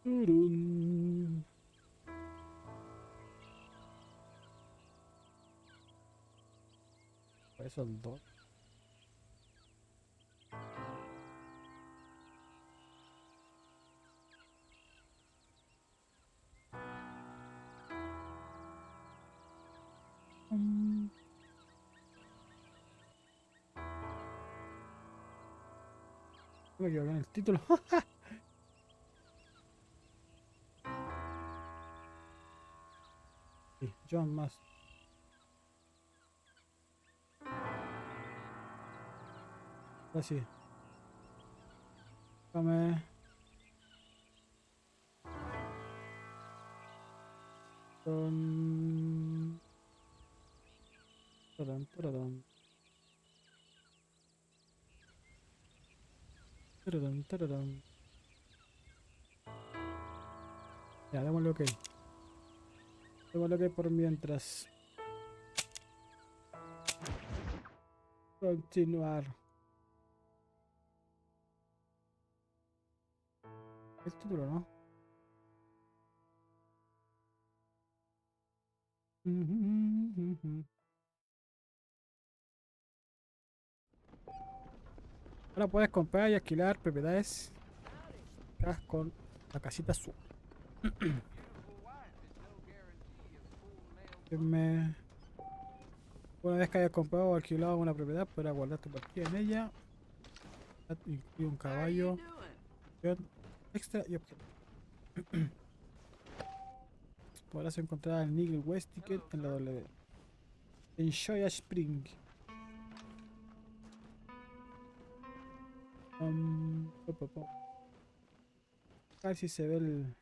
Turun. Por eso el 2. Me equivoqué en el título. Sí, John más. Ahora sí. Déjame. Con. Tarán, tararán. Tararán, tararán. Ya, démosle ok. Démosle ok por mientras. Continuar. El título, ¿no? Ahora puedes comprar y alquilar propiedades con la casita azul. Una vez que hayas comprado o alquilado una propiedad, podrás guardar tu partida en ella. Incluye un caballo, extra y objetos. Podrás encontrar el Nigel West Ticket en la W. Enjoy a Spring. A ver si se ve el.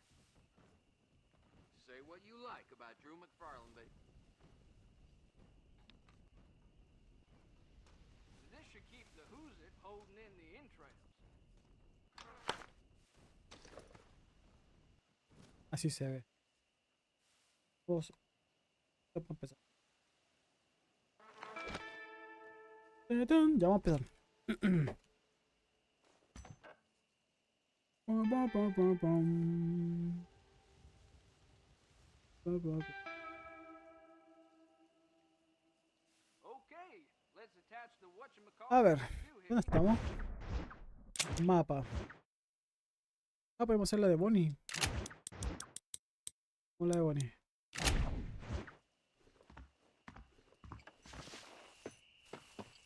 Así se ve. Vamos, ya vamos a empezar. Ya vamos a empezar. A ver, ¿dónde estamos? Mapa. Ah, podemos hacer la de Bonnie. Como la de Bonnie.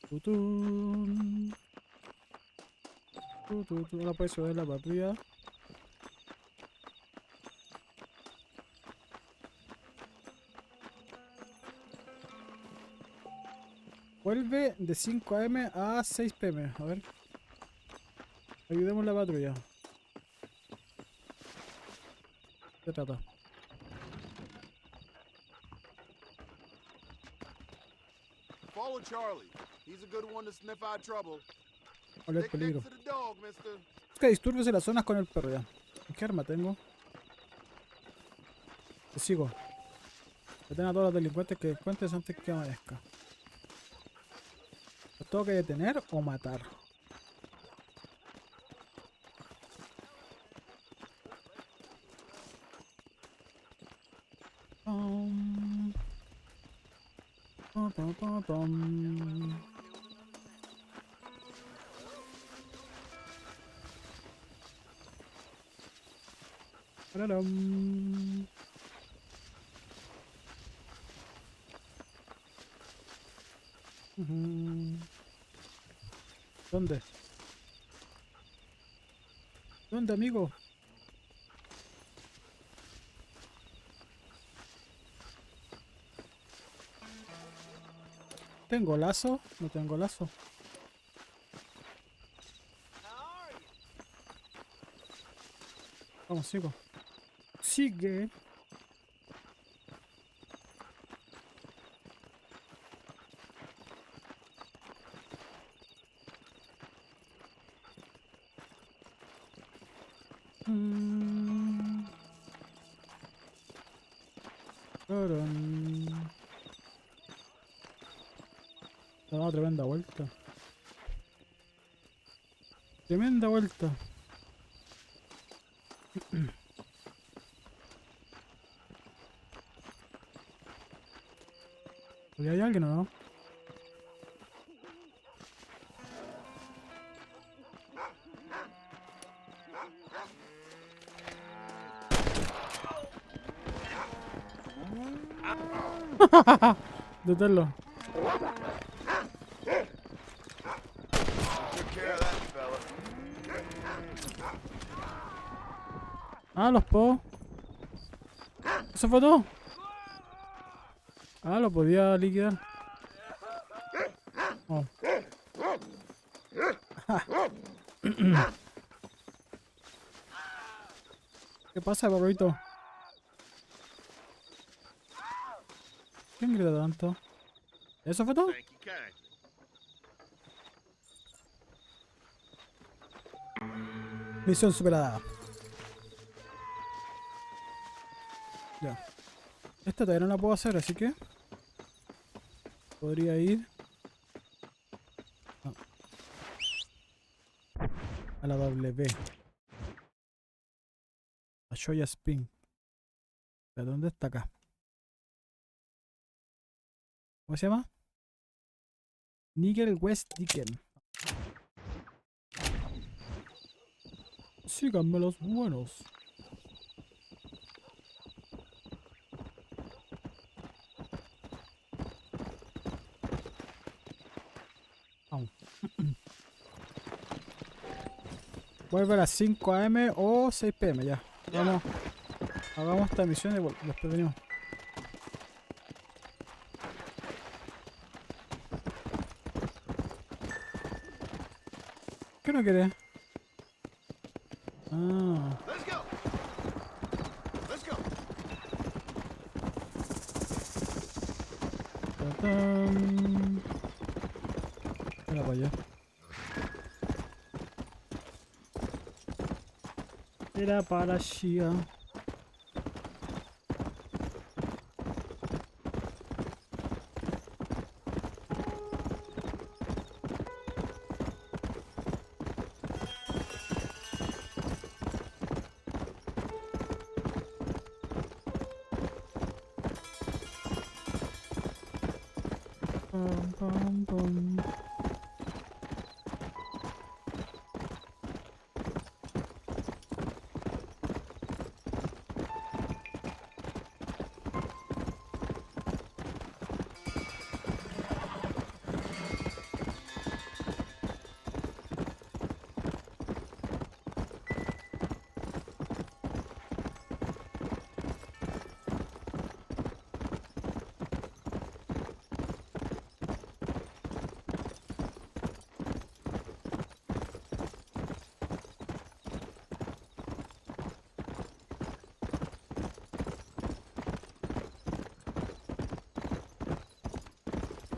Tutun. Ahora puedes subir la patrulla. Vuelve de 5 AM a 6 PM. A ver. Ayudemos a la patrulla. ¿Qué trata? Follow Charlie. He's a good one to sniff out trouble. Oler peligro. Next to the dog, mister. Busca disturbios en las zonas con el perro ya. ¿Qué arma tengo? Te sigo. Detén a todos los delincuentes que encuentres antes que amanezca. ¿Los tengo que detener o matar? Pararam. ¿Dónde? ¿Dónde, amigo? ¿Tengo lazo? No tengo lazo. Vamos, sigo. Sigue. No, tremenda vuelta. Tremenda vuelta. ¿Había hay alguien o no? Deténlo. Took care of that fella. Ah, los puedo. ¿Eso fue todo? Ah, lo podía liquidar. Oh. ¿Qué pasa, perrito? ¿Quién grita tanto? ¿Eso fue todo? Thank you kindly. Misión superada. Ya. Esta todavía no la puedo hacer, así que... podría ir... no, a la W. A Shoya Spin. ¿De dónde está acá? ¿Cómo se llama? Nigel West Dicken. Síganme los buenos. Au. Vuelve a las 5 AM o 6 PM ya. Vamos. Hagamos esta misión y después venimos. ¿Qué no querés? Ah. Let's go. Let's go. Tatán. Mira para allá. Era para Shia. Pam, pam, pam.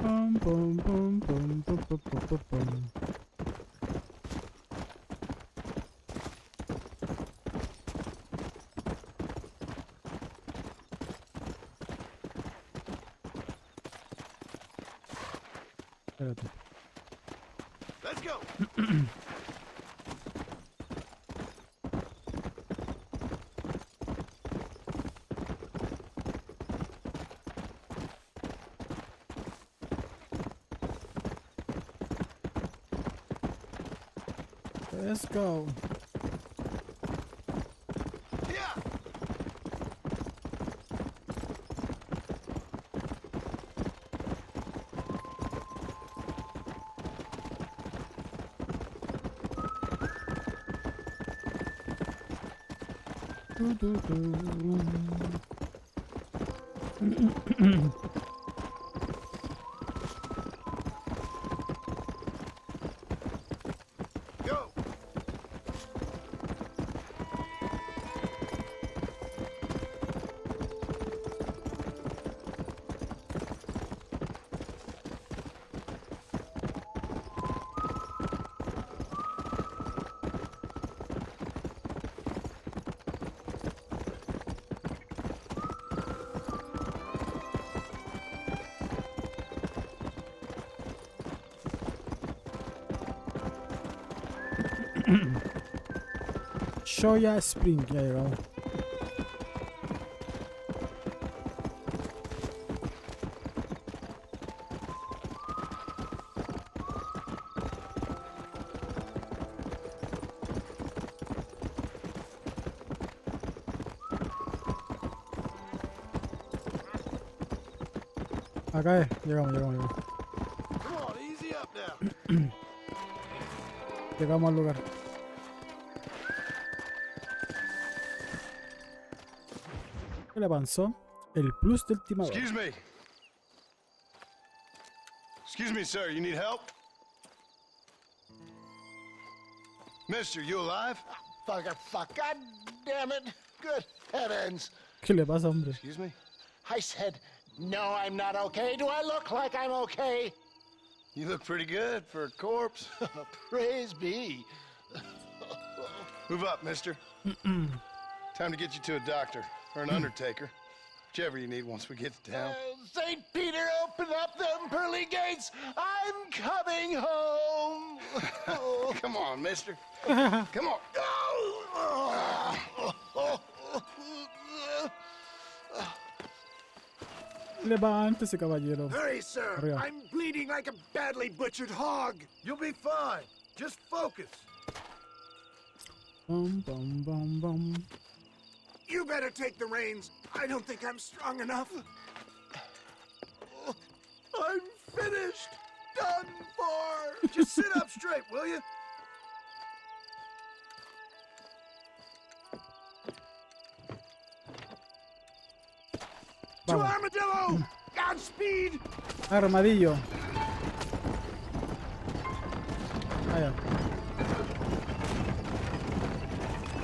Pum, pum, pum, pum, pum, pum, pum, pum, pum. Espérate. Let's go. Let's go. Yeah. Du, du, du. Go. Shoya Spring, ya llegamos. Acá es. Llegamos. Come on, easy up now. Llegamos al lugar. ¿Qué le avanzó? El plus del timador. Excuse me. Excuse me, sir. You need help? Mister, you alive? Fuck. God damn it. Good heavens. ¿Qué le pasa, hombre? Excuse me? I said, no, I'm not okay. Do I look like I'm okay? You look pretty good for a corpse. Praise be. Move up, mister. Time to get you to a doctor or an undertaker. Whichever you need once we get to town. St. Peter, open up them pearly gates. I'm coming home. Come on, mister. Come on. Levántese, caballero. Hurry, sir. Arriba. I'm bleeding like a badly butchered hog. You'll be fine. Just focus. Bum. You better take the reins. I don't think I'm strong enough. I'm finished. Done for. Just sit up straight, will you? To Vamos. Armadillo! Godspeed! Armadillo. Allá.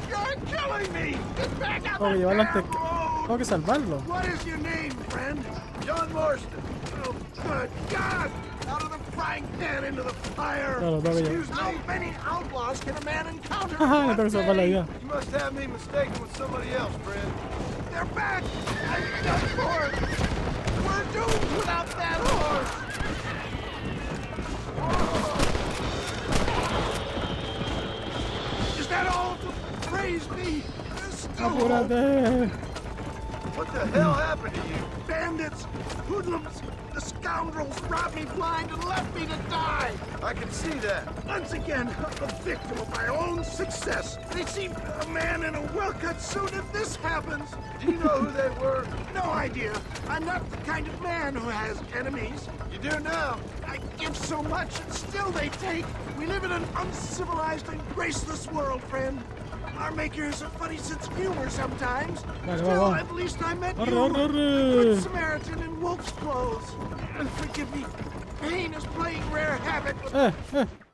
You're killing me! Get back out Tengo que the llevarlo damn antes. road! Tengo que salvarlo. What is your name, friend? John Marston. Oh, good God! Out of the frying pan into the fire. Claro, tengo que llevar. Excuse me. How many outlaws can a man encounter? Ajá, le in tengo one que salvar la day? vida. You must have me mistaken with somebody else, friend. They're back! I'm done for! We're doomed without that horse! Is that all? Praise me! There's still hope. Apúrate. What the hell happened to you? Bandits! Hoodlums! The scoundrels robbed me blind and left me to die! I can see that. Once again, a victim of my own success. They seem a man in a well-cut suit if this happens. Do you know who they were? No idea. I'm not the kind of man who has enemies. You do now. I give so much and still they take. We live in an uncivilized and graceless world, friend. Our maker has a funny sense of humor sometimes. Vale, Still, vamos. at least I met you. Arre. Good Samaritan in wolf's clothes. Forgive me. Pain is playing rare havoc with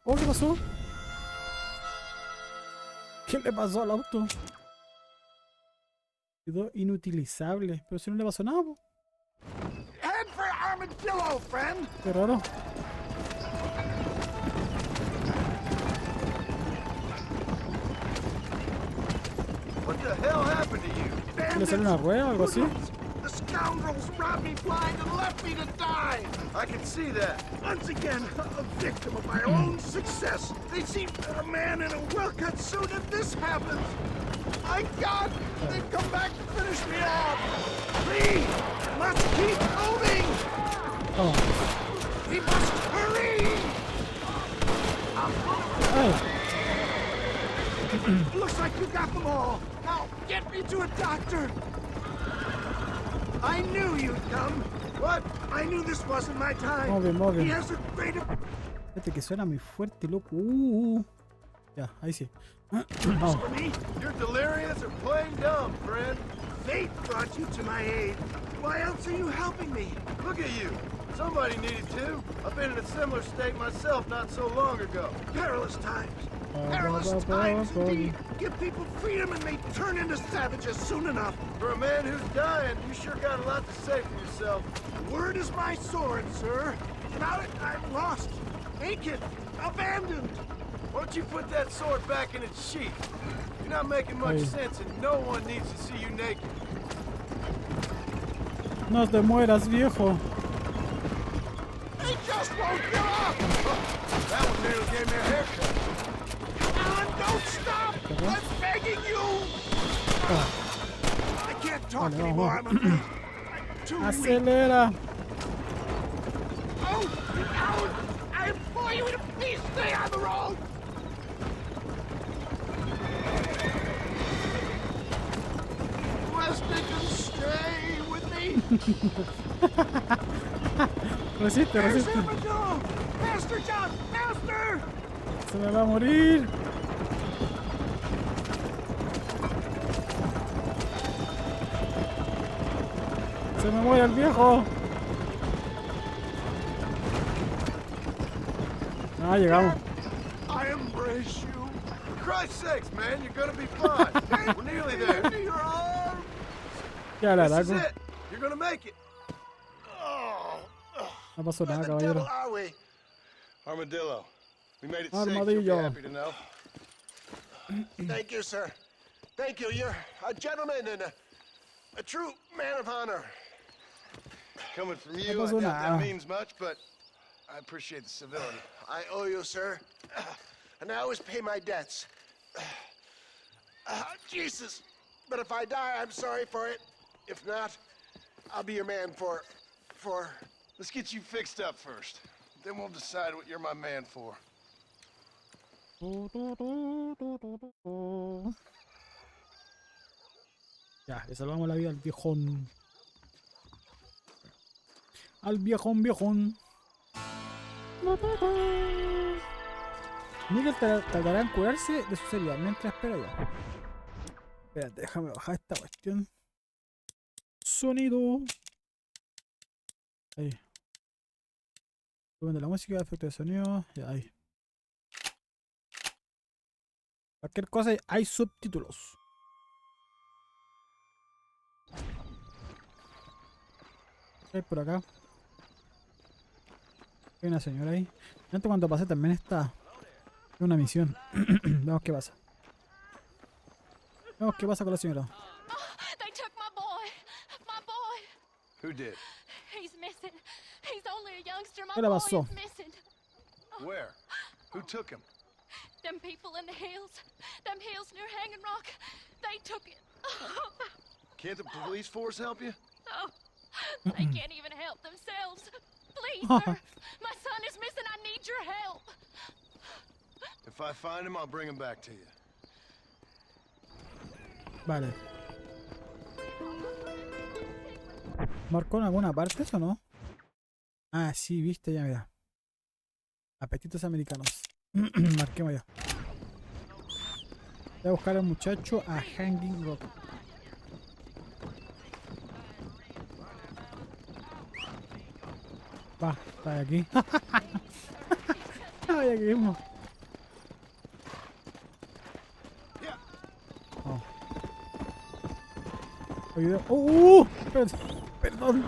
Oh, ¿qué pasó? ¿Qué le pasó al auto? Quedó inutilizable. Pero si no le pasó nada, po. Head for Armadillo, friend. Qué raro. What the hell happened to you? ¿Le salió una rueda o algo así? The scoundrels robbed me blind and left me to die. I can see that. Once again, a victim of my own success. They seem a man in a well-cut suit if this happens. My God, they've come back to finish me off. Please, let's keep moving. Vamos. We must hurry. Ay. Looks like you got them all. Now, get me to a doctor. I knew you'd come. What? I knew this wasn't my time. Muy bien. He has a great... Fíjate que suena muy fuerte, loco. Ya, ahí sí. Vamos. For me, you're delirious or plain dumb, friend. Fate brought you to my aid. Why else are you helping me? Look at you. Somebody needed to. I've been in a similar state myself not so long ago. Perilous times. Perilous times indeed. Give people freedom and they turn into savages soon enough. For a man who's dying, you sure got a lot to say for yourself. Word is my sword, sir. Without it, I'm lost. Naked. Abandoned. Why don't you put that sword back in its sheath? You're not making much sense and no one needs to see you naked. No te mueras, viejo. They just won't give up! That one nearly gave me a haircut. Alan, don't stop! I'm begging you! I can't talk anymore, I'm afraid. I'm too weak. Acelera. Oh, Alan! I implore you to please stay on the road! Weston can stay with me! Resiste, There's resiste. Armadillo! Master John! Master! Se me va a morir. Se me muere el viejo. Ah, llegamos. I embrace you. For Christ's sakes, man, you're gonna be fine. We're nearly there. Into your arms. Ya la This is araco. it. You're gonna make it. No pasó nada, Where the devil caballero. are we? Armadillo. We made it safe. You'll be Armadillo. happy to know. Thank you, sir. Thank you. You're a gentleman and a true man of honor. Coming from No you, I pasó doubt that nada. means much, but I appreciate the civility. I owe you, sir. And I always pay my debts. Jesus. But if I die, I'm sorry for it. If not, I'll be your man for... Let's get you fixed up first. Then we'll decide what you're my man for. Ya, le salvamos la vida al viejón. Al viejón, viejón. Miguel tardará en curarse de su herida mientras espera ya. Espérate, déjame bajar esta cuestión. Sonido. Ahí. Volumen de la música, efecto de sonido. Ya, ahí. Cualquier cosa hay subtítulos. ¿Qué hay por acá? Hay una señora ahí. Antes cuando pasé también está una misión. Veamos qué pasa. Veamos qué pasa con la señora. They took my boy. My boy. Who did? He's missing. He's only a youngster. My ¿Qué le boy pasó? is missing. Where? Who took him? Them people in the hills. Them hills near Hanging Rock. They took it. Can't the police force help you? Oh, they can't even help themselves. Please, sir. My son is missing. I need your help. If I find him, I'll bring him back to you. Vale. ¿Marcó en alguna parte eso, no? Ah, sí, viste, ya mira. Apetitos americanos. Marquemos ya. Voy a buscar al muchacho a Hanging Rock. Va, está aquí. Ay, aquí mismo. Oh. Ayuda. Perdón.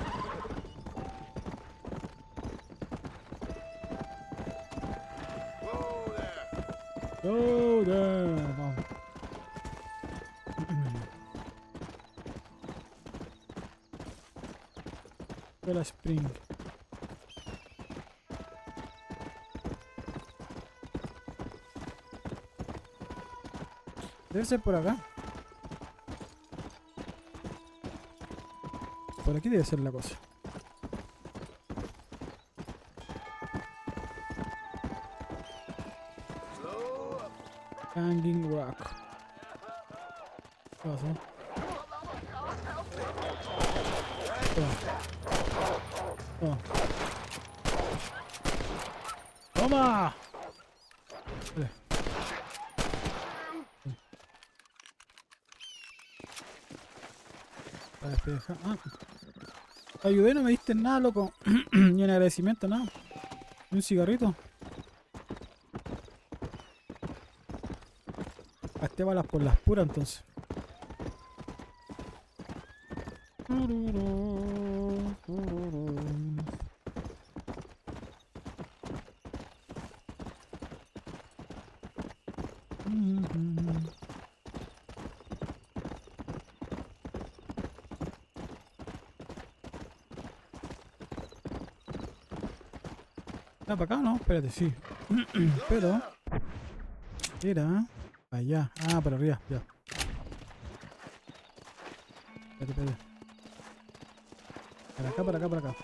Whoa there. Oh, there. Vamos. Escuela Spring. Debe ser por acá. Por aquí debe ser la cosa. Hanging Rock. ¿Qué pasó? Toma. ¡Toma! Vale. Para despejar. Ah. Te ayudé, no me diste nada, loco. Ni en agradecimiento, nada. Ni un cigarrito. Gasté balas por las puras, entonces. ¿Está para acá o no? Espérate, sí. Pero... Era... Allá. Ah, para arriba, ya. Espérate. Para acá.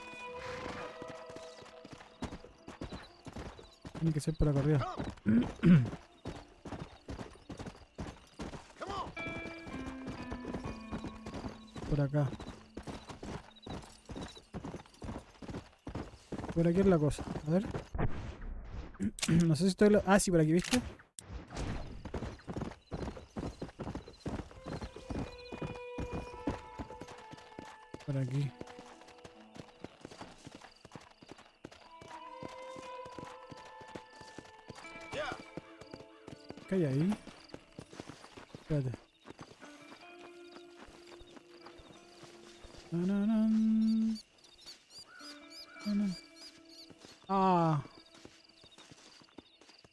Tiene que ser por acá arriba. Por acá. Por aquí es la cosa. A ver. No sé si estoy... Ah, sí, por aquí, ¿viste? Por aquí. ¿Qué hay ahí? Espérate. Tananán. Tanán. Ah.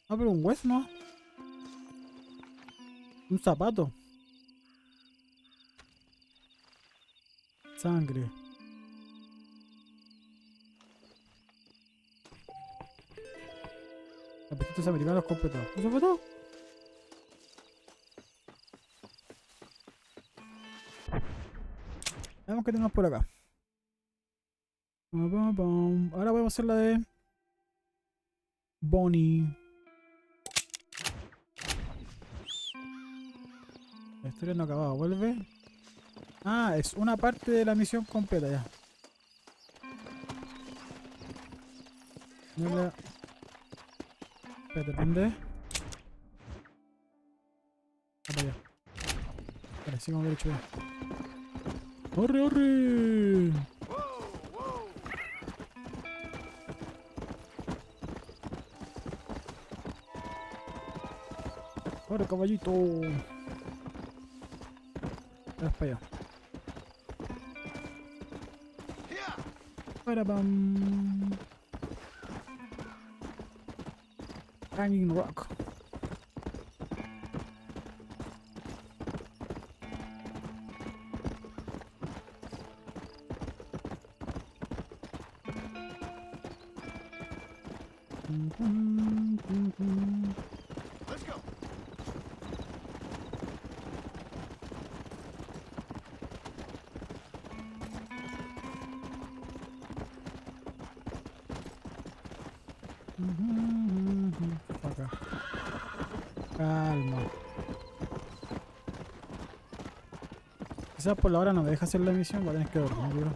Ah, pero un hueso, ¿no? Un zapato. Sangre. Apetitos americanos completados. ¿Un zapato? Veamos qué tenemos por acá. Ahora podemos hacer la de Bonnie. La historia no ha acabado. Vuelve. Ah, es una parte de la misión completa ya. No la... Espérate, ¿dónde? Ah, para allá. Vale, sí, como derecho ya. ¡Corre, corre! ¡Corre, caballito! Vas para allá. Para pam. Hanging Rock. Let's go. Acá. Calma. Quizás por la hora no me deja hacer la misión, va a tener que dormir, bro.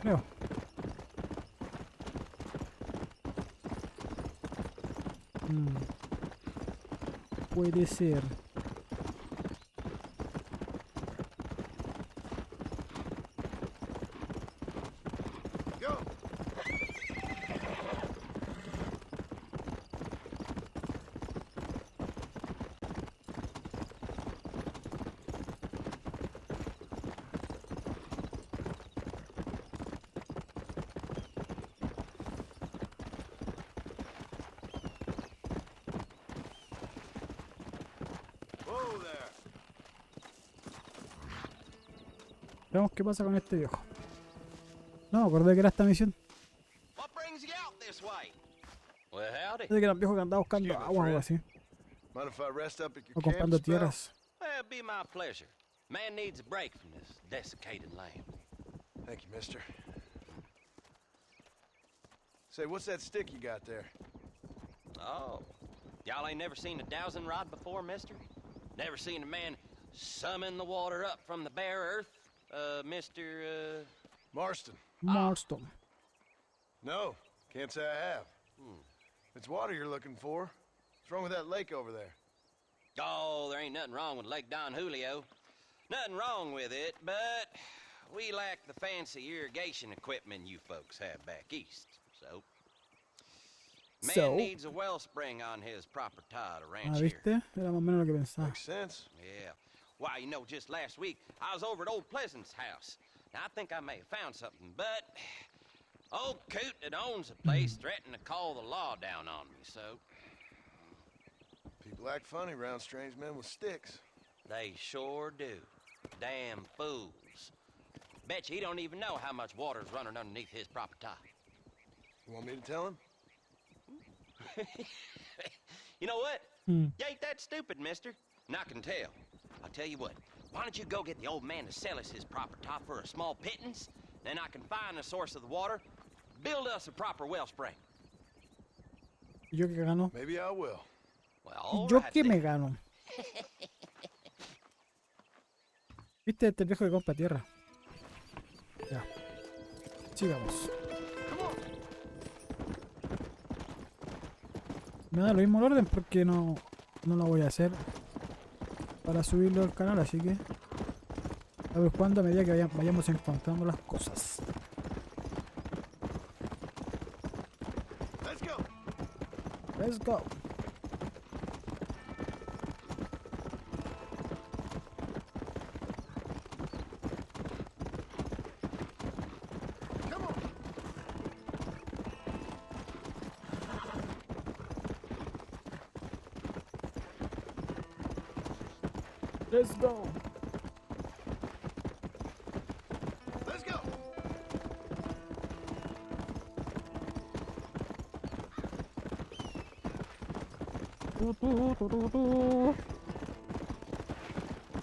Creo. Puede ser. Go. Whoa there. Veamos qué pasa con este viejo. No me acordé que era esta misión. What brings you out this way? Well, howdy. Desde que era un viejo que andaba buscando Excuse me, agua o algo friend. así. Mind if I rest up at your O camp comprando a spell? tierras. Well, it'd be my pleasure. Man needs a break from this desiccated land. Thank you, mister. Say, what's that stick you got there? Oh, y'all ain't never seen a dowsing rod before, mister? Never seen a man summon the water up from the bare earth? Mr. Marston. Marston. No, can't say I have. It's water you're looking for. What's wrong with that lake over there? Oh, there ain't nothing wrong with Lake Don Julio. Nothing wrong with it, but we lack the fancy irrigation equipment you folks have back east, so... Man So? needs a wellspring on his property to ranch Ah, here. ¿viste? Era más o menos lo que pensaba. Makes sense. Yeah. Why, you know, just last week, I was over at Old Pleasant's house. Now, I think I may have found something, but... Old Coot that owns the place threatened to call the law down on me, so... People act funny around strange men with sticks. They sure do. Damn fools. Bet you he don't even know how much water's running underneath his property. You want me to tell him? You know what? Hmm. You ain't that stupid, mister. And I can tell. I'll tell you what. Why don't you go get the old man to sell us his property for a small pittance? Then I can find the source of the water, build us a proper wellspring. ¿Y yo qué gano? Maybe I will. Well, ¿Y all yo right qué me then. gano? ¿Viste este viejo que compra tierra? Ya. Sigamos. Come Me da lo mismo el orden porque no lo voy a hacer para subirlo al canal, así que a ver cuándo, a medida que vayamos encontrando las cosas. Let's go. Let's go. Come on. Let's go. Let's go.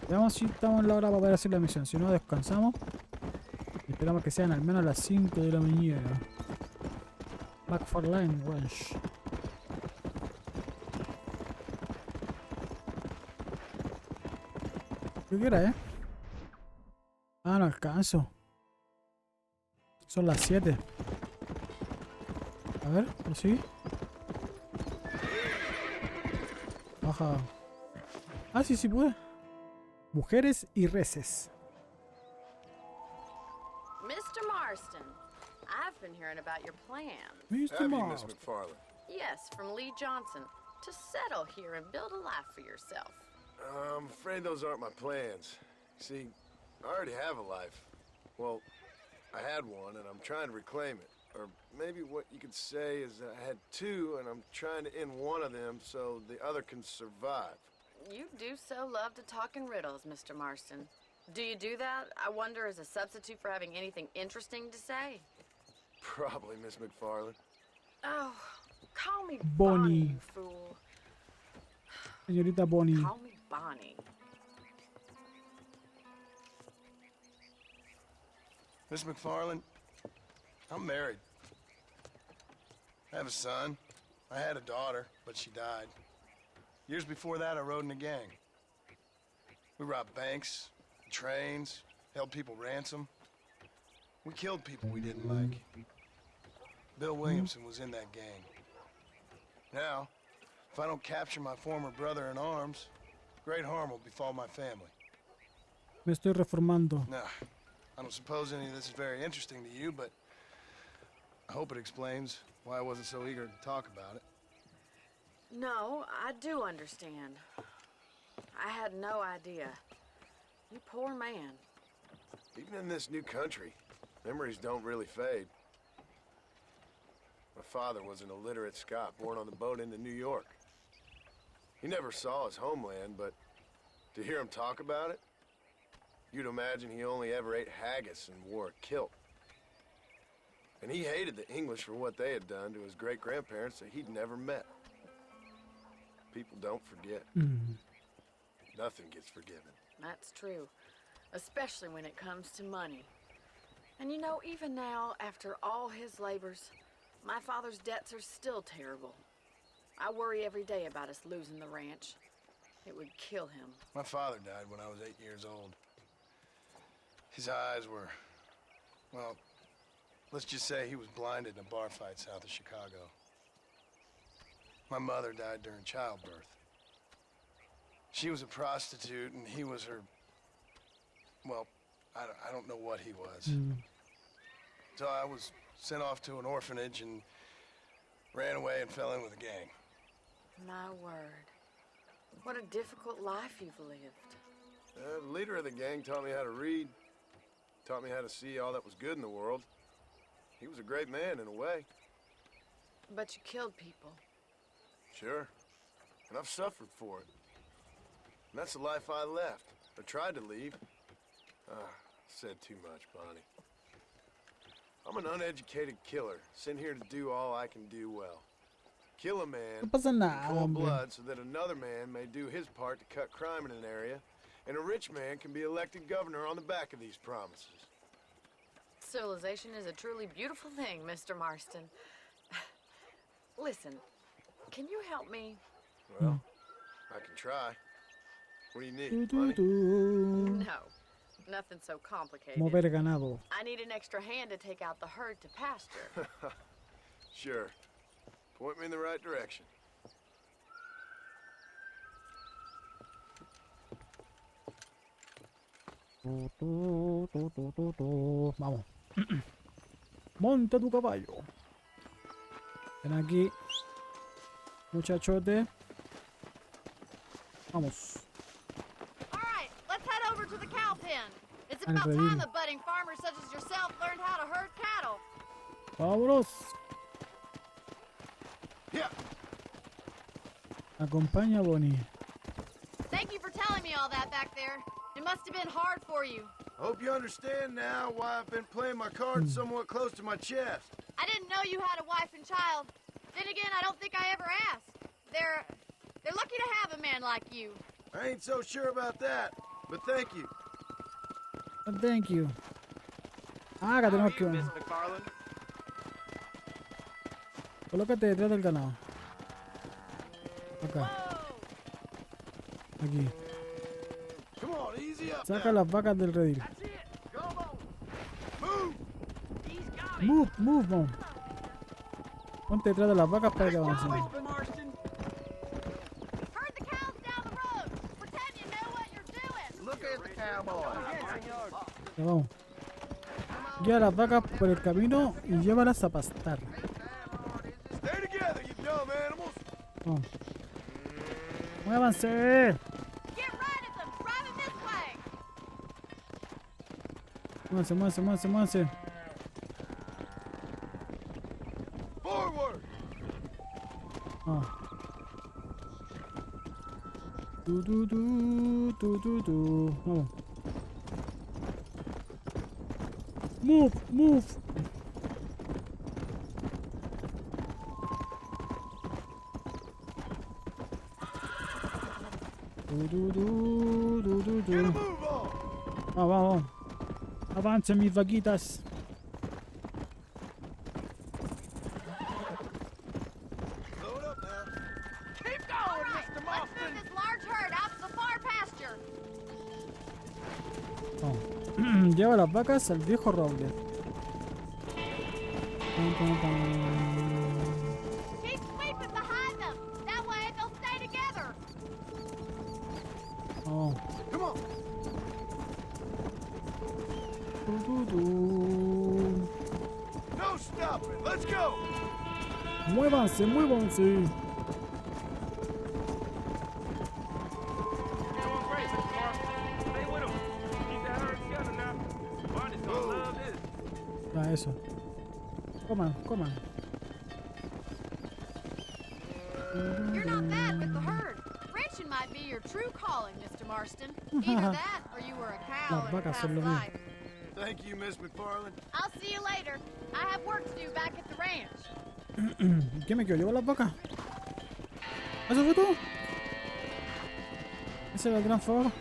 Veamos si estamos en la hora para poder hacer la misión. Si no, descansamos. Y esperamos que sean al menos las 5 de la mañana. Back for line, wench. ¿Qué quiera, Ah, no alcanzo. Son las 7. A ver, ¿sí? Baja. Ah, sí pude. Mujeres y reses. Mr. Marston, I've been hearing about your plans. Mr. Have you, Miss Mars. McFarland? Yes, from Lee Johnson, to settle here and build a life for yourself. I'm afraid those aren't my plans. See, I already have a life. Well, I had one, and I'm trying to reclaim it. Or maybe what you could say is I had two, and I'm trying to end one of them so the other can survive. You do so love to talk in riddles, Mr. Marston. Do you do that, I wonder, as a substitute for having anything interesting to say? Probably, Miss McFarland. Oh, call me Bonnie. Bonnie, you fool. Señorita Bonnie. Call me Bonnie. Miss McFarland, I'm married. I have a son. I had a daughter, but she died. Years before that, I rode in a gang. We robbed banks, trains, held people ransom. We killed people we didn't like. Bill Williamson was in that gang. Now, if I don't capture my former brother in arms, great harm will befall my family. Me estoy reformando. Now, I don't suppose any of this is very interesting to you, but I hope it explains why I wasn't so eager to talk about it. No, I do understand. I had no idea. You poor man. Even in this new country, memories don't really fade. My father was an illiterate Scot born on the boat into New York. He never saw his homeland, but to hear him talk about it, you'd imagine he only ever ate haggis and wore a kilt. And he hated the English for what they had done to his great-grandparents that he'd never met. People don't forget. Nothing gets forgiven. That's true. Especially when it comes to money. And you know, even now, after all his labors, my father's debts are still terrible. I worry every day about us losing the ranch. It would kill him. My father died when I was 8 years old. His eyes were, well, let's just say he was blinded in a bar fight south of Chicago. My mother died during childbirth. She was a prostitute and he was her, well, I don't know what he was. So I was sent off to an orphanage and ran away and fell in with a gang. My word. What a difficult life you've lived. The leader of the gang taught me how to read. Taught me how to see all that was good in the world. He was a great man in a way. But you killed people. Sure. And I've suffered for it. And that's the life I left. Or tried to leave. Said too much, Bonnie. I'm an uneducated killer, sent here to do all I can do well. Kill a man No pasa in nada, cold hombre. blood so that another man may do his part to cut crime in an area, and a rich man can be elected governor on the back of these promises. Civilization is a truly beautiful thing, Mr. Marston. Listen, can you help me? Well, I can try. What do you need, Du, money? du. No, nothing so complicated. Mover ganado. I need an extra hand to take out the herd to pasture. Sure. Point me in the right direction. Vamos. Monta tu caballo. Ven aquí. Muchachote. Vamos. All right, let's head over to the cow pen. It's Al about redil. time a budding farmer such as yourself learned how to herd cattle. Vámonos. Yeah. Acompaña a Bonnie. Thank you for telling me all that back there. It must have been hard for you. Hope you understand now why I've been playing my cards somewhat close to my chest. I didn't know you had a wife and child. Then again, I don't think I ever asked. They're lucky to have a man like you. I ain't so sure about that, but thank you. Thank you. Ah, acá tenemos que... Miss McFarland? Colócate detrás del ganado. Acá. Aquí. Come on, easy up Saca now. las vacas del redil. That's it. Come on. Move. Move, mom. Ponte detrás de las vacas para que avancen. Marston. Herd the cows down the road. Pretend you know what you're doing. Look at the cowboy. Ya vamos. Guía las vacas por el camino y llévalas a pastar. Stay together, you dumb animals. Vamos. ¡Muévanse! Get right at them. Driving this way. Muévanse. Forward. Vamos. Vamos. Move. Get a move on. Vamos. Avancen mis vaquitas. Load up now. Keep All going, right, Mr. let's Marston. move this large herd out to the far pasture. Vamos. Lleva las vacas al viejo roble. Keep sweeping behind them. That way they'll stay together. Vamos. Come on. No stopping. Let's go. Muévanse. Ah, eso. Coman. You're not bad with the herd. Ranching might be your true calling, Mr. Marston. Either that or you were a cow Las in a vacas past son lo mío. life. Thank you, Miss McFarland. I'll see you later. I have work to do back at the ranch. ¿Qué me quedo? ¿Llevo las vacas? ¿Eso fue todo? Ese era el gran favor.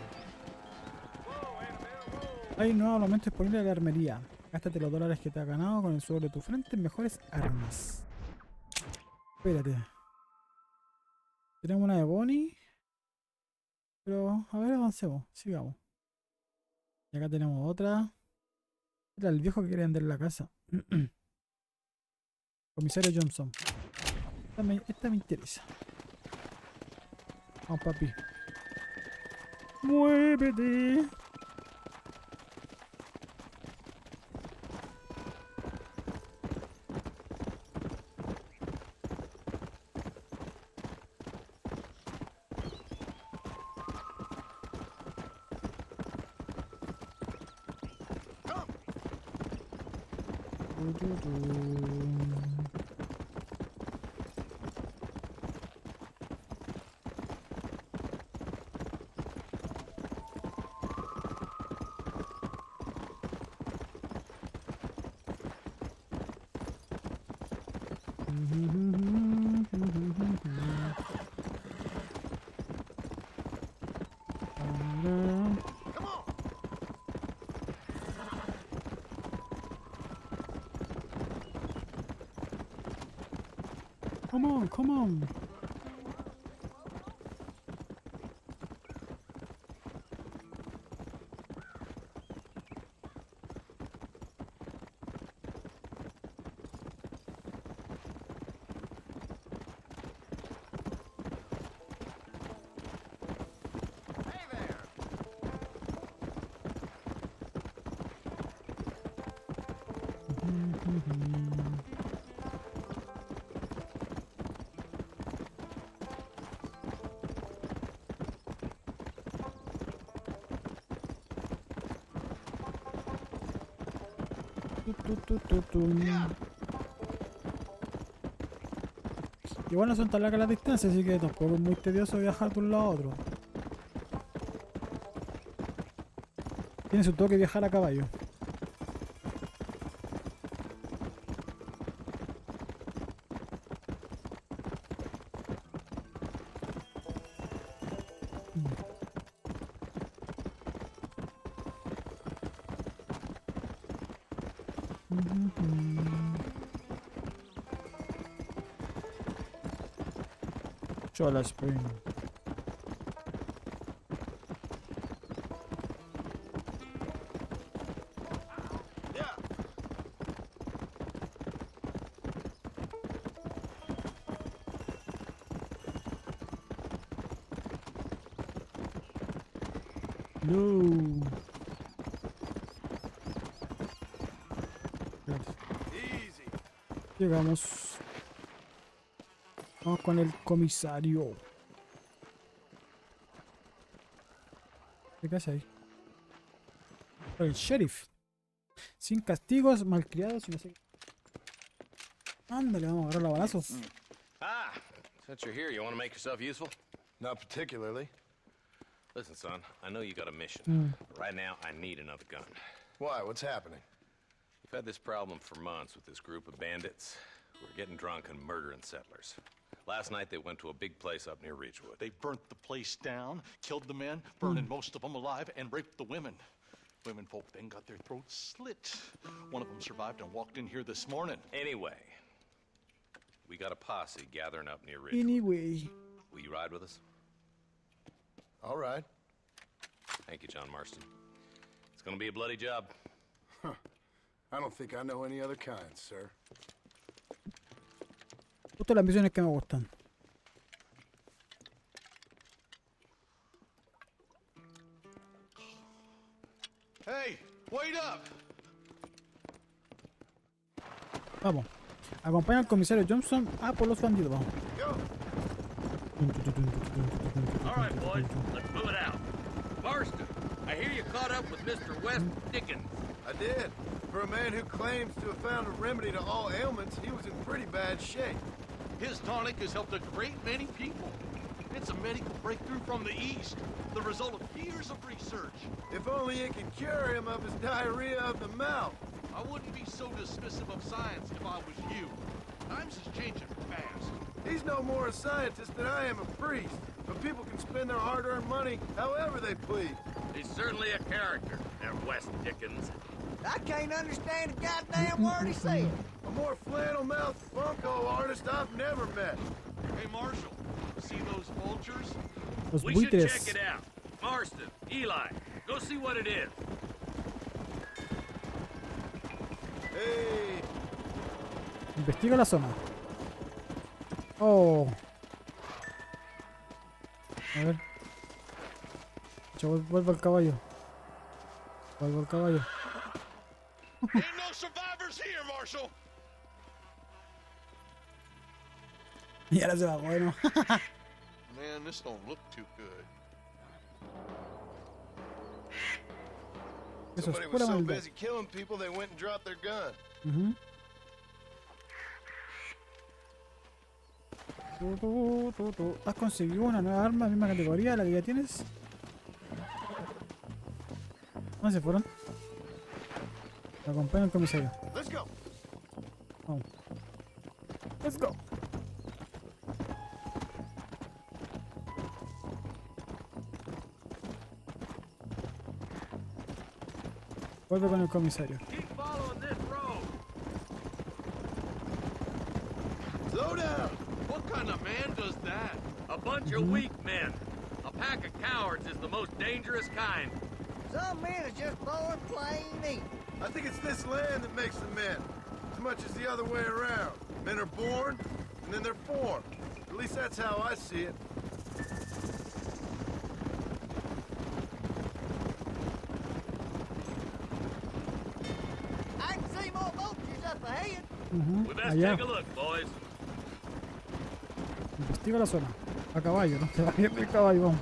Hay nuevo aumento disponible de la armería. Gástate los dólares que te has ganado con el sudor de tu frente en mejores armas. Espérate. Tenemos una de Bonnie. Pero, a ver, avancemos. Sigamos. Y acá tenemos otra. Era el viejo que quiere vender la casa. Comisario Johnson. Esta me interesa. Vamos, papi. Muévete. Come on. Igual no son tan largas las distancias, así que tampoco es muy tedioso viajar de un lado a otro. Tiene su toque viajar a caballo. Chola Spring. No. Easy. Llegamos. Vamos con el comisario. ¿Qué hace ahí? El sheriff. Sin castigos, malcriados y no sé. Ándale, vamos a agarrar la balazo. Ah, since you're here, you want to make yourself useful? Not particularly. Listen, son, I know you got a mission. But right now, I need another gun. Why? What's happening? We've had this problem for months with this group of bandits who are getting drunk and murdering settlers. Last night, they went to a big place up near Ridgewood. They burnt the place down, killed the men, burning most of them alive, and raped the women. Women folk then got their throats slit. One of them survived and walked in here this morning. Anyway, we got a posse gathering up near Ridgewood. Anyway. Will you ride with us? All right. Thank you, John Marston. It's gonna be a bloody job. I don't think I know any other kind, sir. Justo las misiones que me gustan. Hey, wait up! Vamos. Acompaña al comisario Johnson a por los bandidos. Vamos. All right, boys, let's move it out. Marston, I hear you caught up with Mr. West Dickens. I did. For a man who claims to have found a remedy to all ailments, he was in pretty bad shape. His tonic has helped a great many people. It's a medical breakthrough from the East, the result of years of research. If only it could cure him of his diarrhea of the mouth. I wouldn't be so dismissive of science if I was you. Times is changing fast. He's no more a scientist than I am a priest. But people can spend their hard-earned money however they please. He's certainly a character, that West Dickens. I can't understand a goddamn word he said. A more flannel-mouthed funko artist I've never met. Hey, Marshal, see those vultures? Los We should buitres. check it out. Marston, Eli, go see what it is. Hey, Investiga la zona. Oh. A ver. Vuelvo al caballo. Vuelvo al caballo. Ain't no survivors here, Marshal. Y ahora se va, bueno. Man, this don't look too good. Eso es somebody was pura so maldad. busy killing people they went and dropped their gun. ¿Has conseguido una nueva arma de misma categoría a la que ya tienes? ¿Dónde se fueron? Me acompaña el comisario. Let's go. Vamos. Let's go. Vuelve con el comisario. Keep following this road. Slow down. What kind of man does that? A bunch of weak men. A pack of cowards is the most dangerous kind. Some men is just born plain evil. I think it's this land that makes the men, as much as the other way around. Men are born, and then they're formed. At least that's how I see it. I can see more vultures up ahead. ahead. We best Allá. take a look, boys. Investiga la zona. A caballo, no te vayas el caballo, vamos.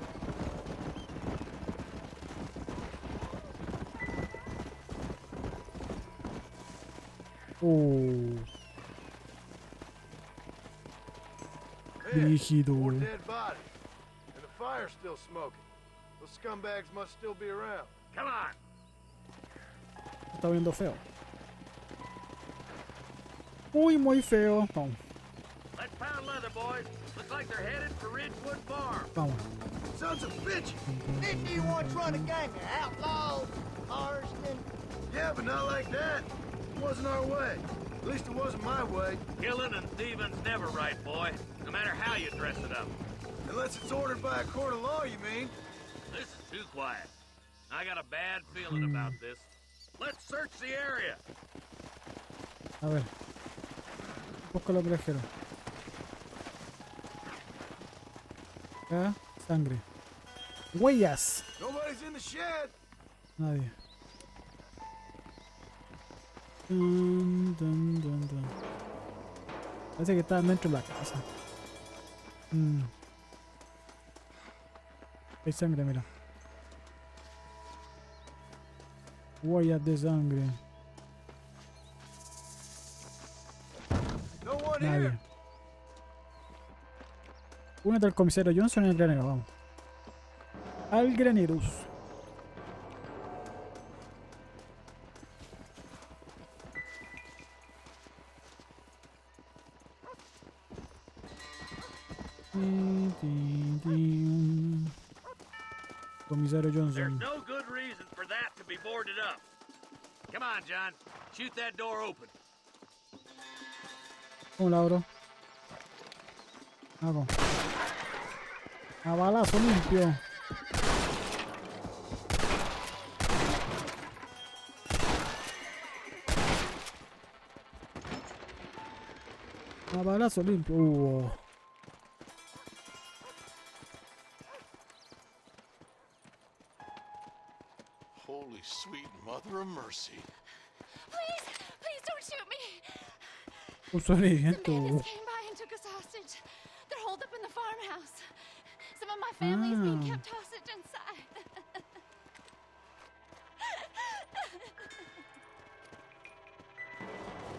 Man, Rígido. more dead bodies. And the fire's still smoking. Those scumbags must still be around. Come on. Está viendo feo. Muy feo. Vamos, Let's pound leather, boys. Looks like they're headed for Ridgewood Farm. vamos. Sons of bitches! Didn't you once run a gang of outlaws, Marston? Yeah, but not like that. It wasn't our way. At least it wasn't my way. Killing and thieving's never right, boy. No matter how you dress it up. Unless it's ordered by a court of law, you mean? This is too quiet. I got a bad feeling about this. Let's search the area. A ver. Busca los viajeros. Acá, sangre. Huellas. Nobody's in the shed. Nadie. Dun. Parece que está dentro de la casa. Hay sangre, mira. Huellas de sangre. No one Nadie. here. Únete al comisario Johnson en el granero, vamos. Al graneros. Comisario There's Johnson. no good reason for that to be boarded up. Come on, John. Shoot that door open. ¿Cómo la abro? Hago. A balazo limpio. A balazo limpio. Holy sweet mother of mercy. Please don't shoot me. Un The sobreviviente. bandits came by and took us hostage. They're holed up in the farmhouse. Some of my family is being kept hostage inside.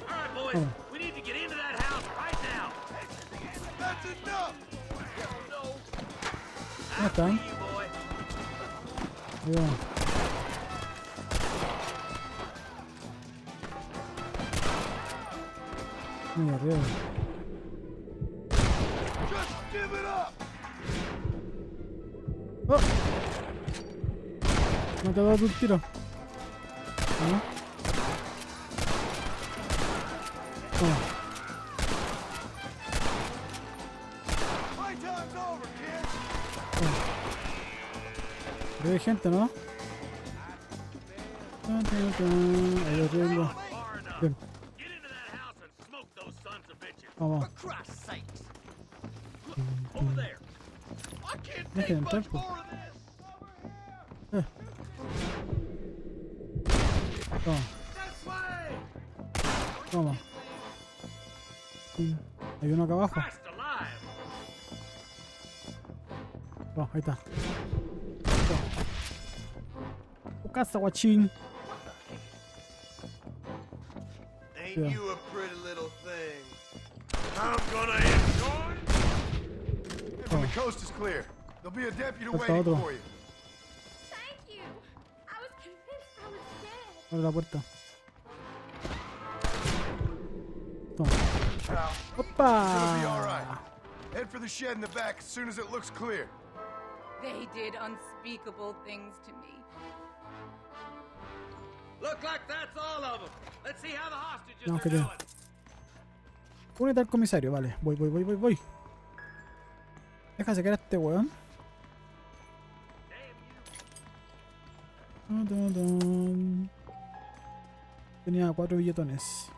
All right, boys. We need to get into that house right now. That's enough! ¿Cómo están? You, boy. Ahí vamos. Muy arriba. Just give it up! ¡Oh! No te he dado un tiro. ¿No? Toma. My time's over, kid! Pero hay gente, ¿no? Ahí lo tengo. Far enough. Bien, Get into that house and smoke those sons of bitches. vamos. For Christ's sakes. Over there. I can't Dejen take entrar, much pues. more of this! Toma, This way! toma. Hay uno acá abajo. Christ alive. Oh, ahí está. Toma. Tu casa, guachín. Ain't Yeah. you a pretty little thing? I'm gonna enjoy. From the coast is clear. There'll be a deputy Falta waiting otro. for you. Thank you. I was convinced I was dead. Abre la puerta. Toma. Now, it'll be all right. ¡Opa! Head for the shed in the back as soon as it looks clear. They did unspeakable things to me. Look like that's all of them. Let's see how the hostages No, are que te- doing. Únete al comisario, vale. Voy. Déjase que era este weón. Tenía 4 billetones.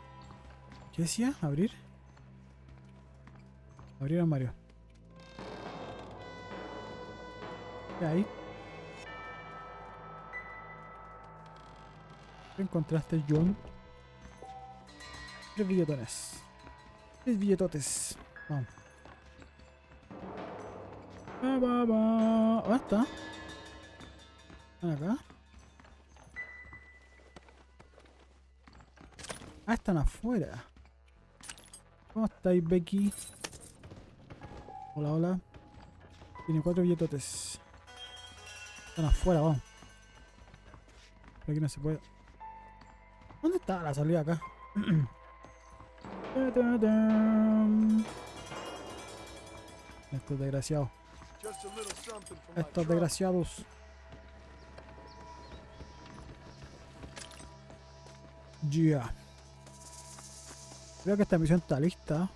¿Qué decía? ¿Abrir? Abrir armario. ¿Qué hay? ¿Qué encontraste, John? 3 billetones. 3 billetotes. Vamos. ¿Dónde está? ¿Están acá? Ah, están afuera. ¿Cómo estáis, Becky? Hola, hola. Tiene 4 billetotes. Están afuera, vamos. Por aquí no se puede. ¿Dónde está la salida acá? Estos desgraciados. Estos desgraciados. Ya. Creo que esta misión está lista.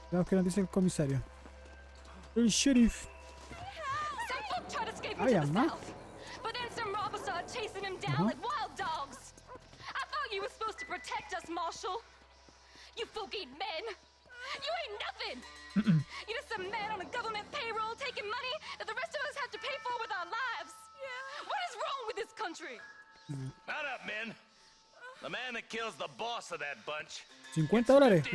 Veamos qué nos dice el comisario. El sheriff. Hay más. Marshal. You folk-eating men. You ain't nothing. You're just some man on a government payroll taking money that the rest of us have to pay for with our lives. What is wrong with this country? Not up, men. The man that kills the boss of that bunch. $50. It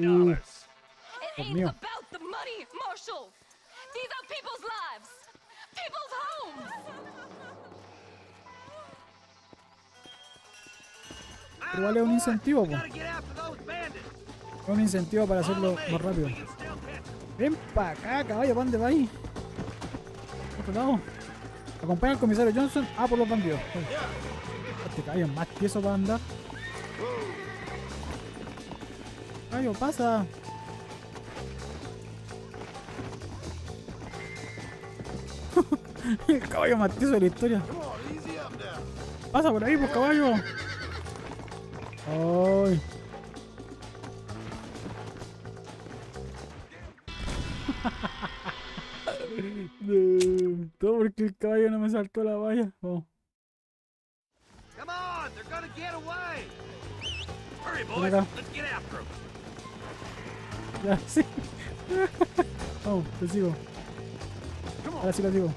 ain't about the money, Marshal. These are people's lives. People's homes. Pero vale un incentivo, pues. Un incentivo para hacerlo más rápido. Ven para acá, caballo, ¿para dónde va ahí? Otro lado. Acompaña al comisario Johnson a por los bandidos. Este caballo es más tieso para andar. Caballo, pasa. El caballo más tieso de la historia. Pasa por ahí, pues, caballo. Ay. Todo porque el caballo no me saltó la valla. Vamos. Come on, they're gonna get away. Hurry, boys. Let's get after them. Ya, sí. Vamos, te sigo. Ahora sí lo sigo.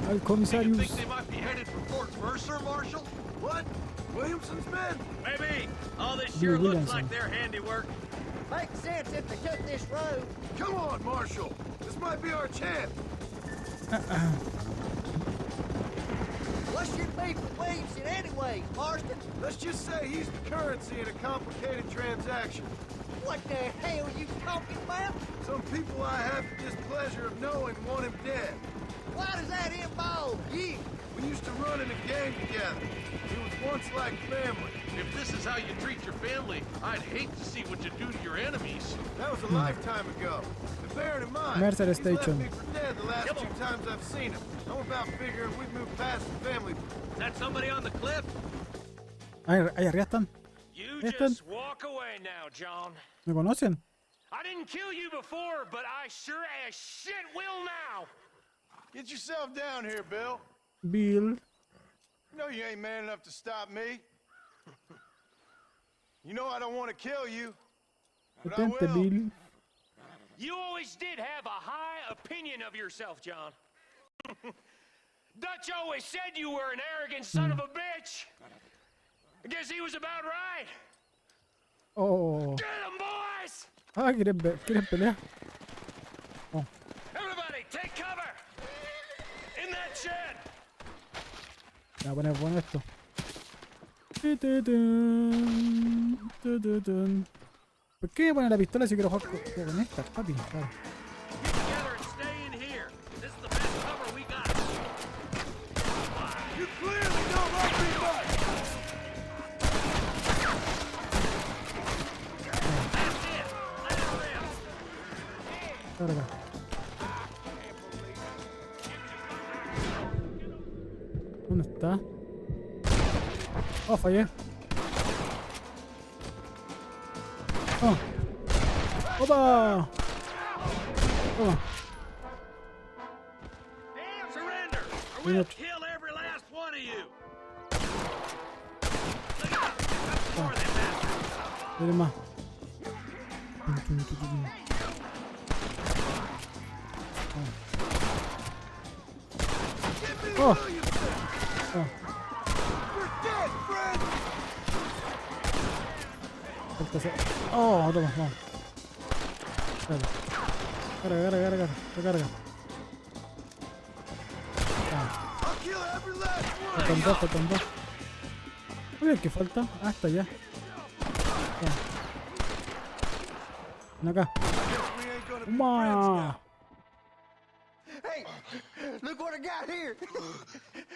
Al comisario. Think they might be headed for Fort Mercer, Marshal? What? Williamson's men? Maybe. All this sure looks like their handiwork. Makes sense if they took this road. Come on, Marshal. This might be our chance. What's your beef with Williamson anyway, Marston? Let's just say he's the currency in a complicated transaction. What the hell are you talking about? Some people I have the displeasure of knowing want him dead. Why does that involve you? We used to run in a gang together. It was once like family. If this is how you treat your family, I'd hate to see what you do to your enemies. That was a lifetime ago. And bearing in mind, Mercer he's left Station. me for dead the last 2 times I've seen him. I'm about figuring we've moved past the family. Is that somebody on the cliff? Ahí arriba están. You just walk away now, John. ¿Me conocen? I didn't kill you before, but I sure as shit will now. Get yourself down here, Bill. Bill. You know you ain't man enough to stop me. You know I don't want to kill you, but I Detente, will. Bill. You always did have a high opinion of yourself, John. Dutch always said you were an arrogant son of a bitch. I guess he was about right. Oh. Get him, boys! Ah, quieren pelear. Oh. Everybody, take cover! In that shed! Me voy a poner bueno esto. ¿Por qué me ponen la pistola si quiero jugar con esta, papi? Claro. Get together and stay in here. This is the best cover we got. You clearly don't like me much. That's it. Let it rip. Carga. ¿Dónde está? Oh, fallé. Oh. ¡Opa! Oh. Surrender, or we'll kill every last one of you. Look out. That's more than that. Miren más. Oh. Oh. You're dead, friend. Falta hacer... Oh, otro más, vamos. Carga. Recarga. Faltan dos. A ver, ¿qué falta? Ah, está ya. Ven acá. ¡Toma! Hey, look what I got here.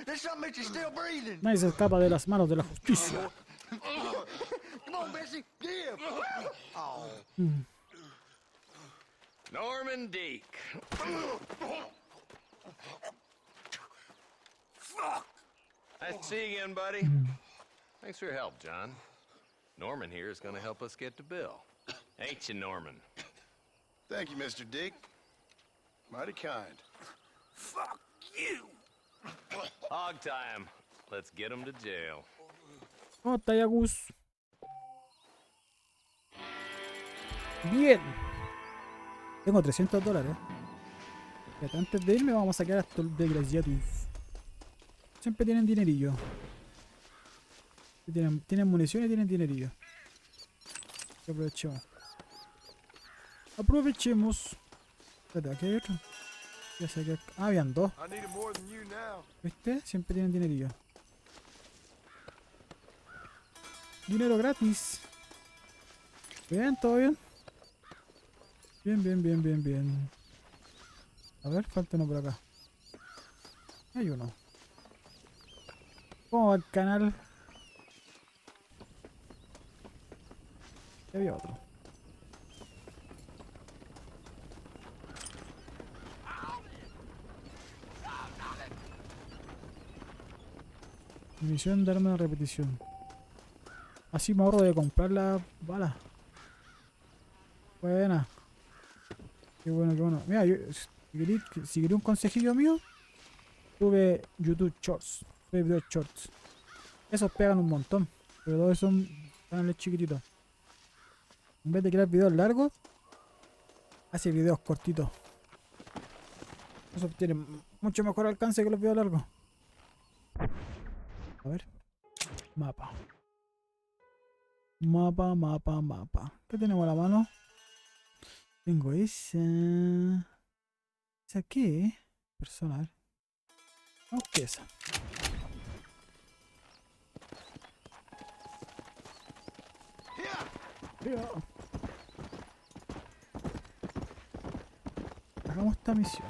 There's something that you're still breathing. Nadie se escapa de las manos de la justicia. Come on, Bessie, give. Oh. Norman Deek. Fuck. Nice to see you again, buddy. Thanks for your help, John. Norman here is gonna help us get to Bill. Ain't you, Norman? Thank you, Mr. Deke. Mighty kind. Fuck you. Hog time. Let's get him to jail. ¿Cómo está ya, Gus? Bien. Tengo $300. Fíjate, antes de irme vamos a sacar a estos desgraciados. Siempre tienen dinerillo. Tienen munición y tienen dinerillo. Aprovechemos. Espérate, aquí hay otro. Ya sé que... Ah, habían dos. ¿Viste? Siempre tienen dinerillo. Dinero gratis. Bien, todo bien. Bien. A ver, falta uno por acá. Hay uno. ¿Cómo va el canal? Y había otro. Misión de arma de repetición. Así me ahorro de comprar la bala. Buena. Qué bueno. Mira, yo, si quería un consejillo mío, tuve YouTube Shorts. Tuve video Shorts. Esos pegan un montón. Pero todos son canales chiquititos. En vez de crear videos largos, hace videos cortitos. Eso tiene mucho mejor alcance que los videos largos. A ver. Mapa. ¿Qué tenemos a la mano? Tengo esa. ¿Esa qué? Personal. Vamos que esa. Hagamos esta misión.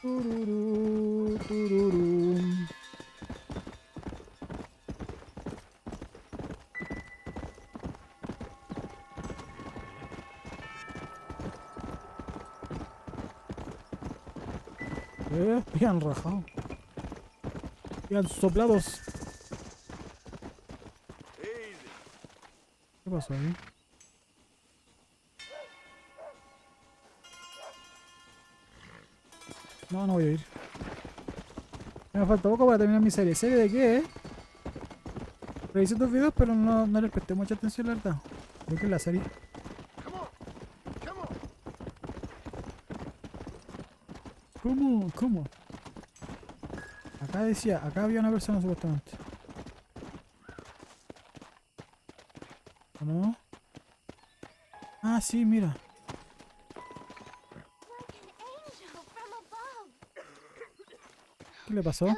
Tururú. Bien rajado. Bien soplados. ¿Qué pasó ahí? No voy a ir. Me falta poco para terminar mi serie. ¿Serie de qué, Revisé tus videos, pero no les presté mucha atención, la verdad. Creo que es la serie. ¿Cómo? Acá decía, acá había una persona supuestamente. ¿O no? Ah, sí, mira. ¿Qué le pasó? Hello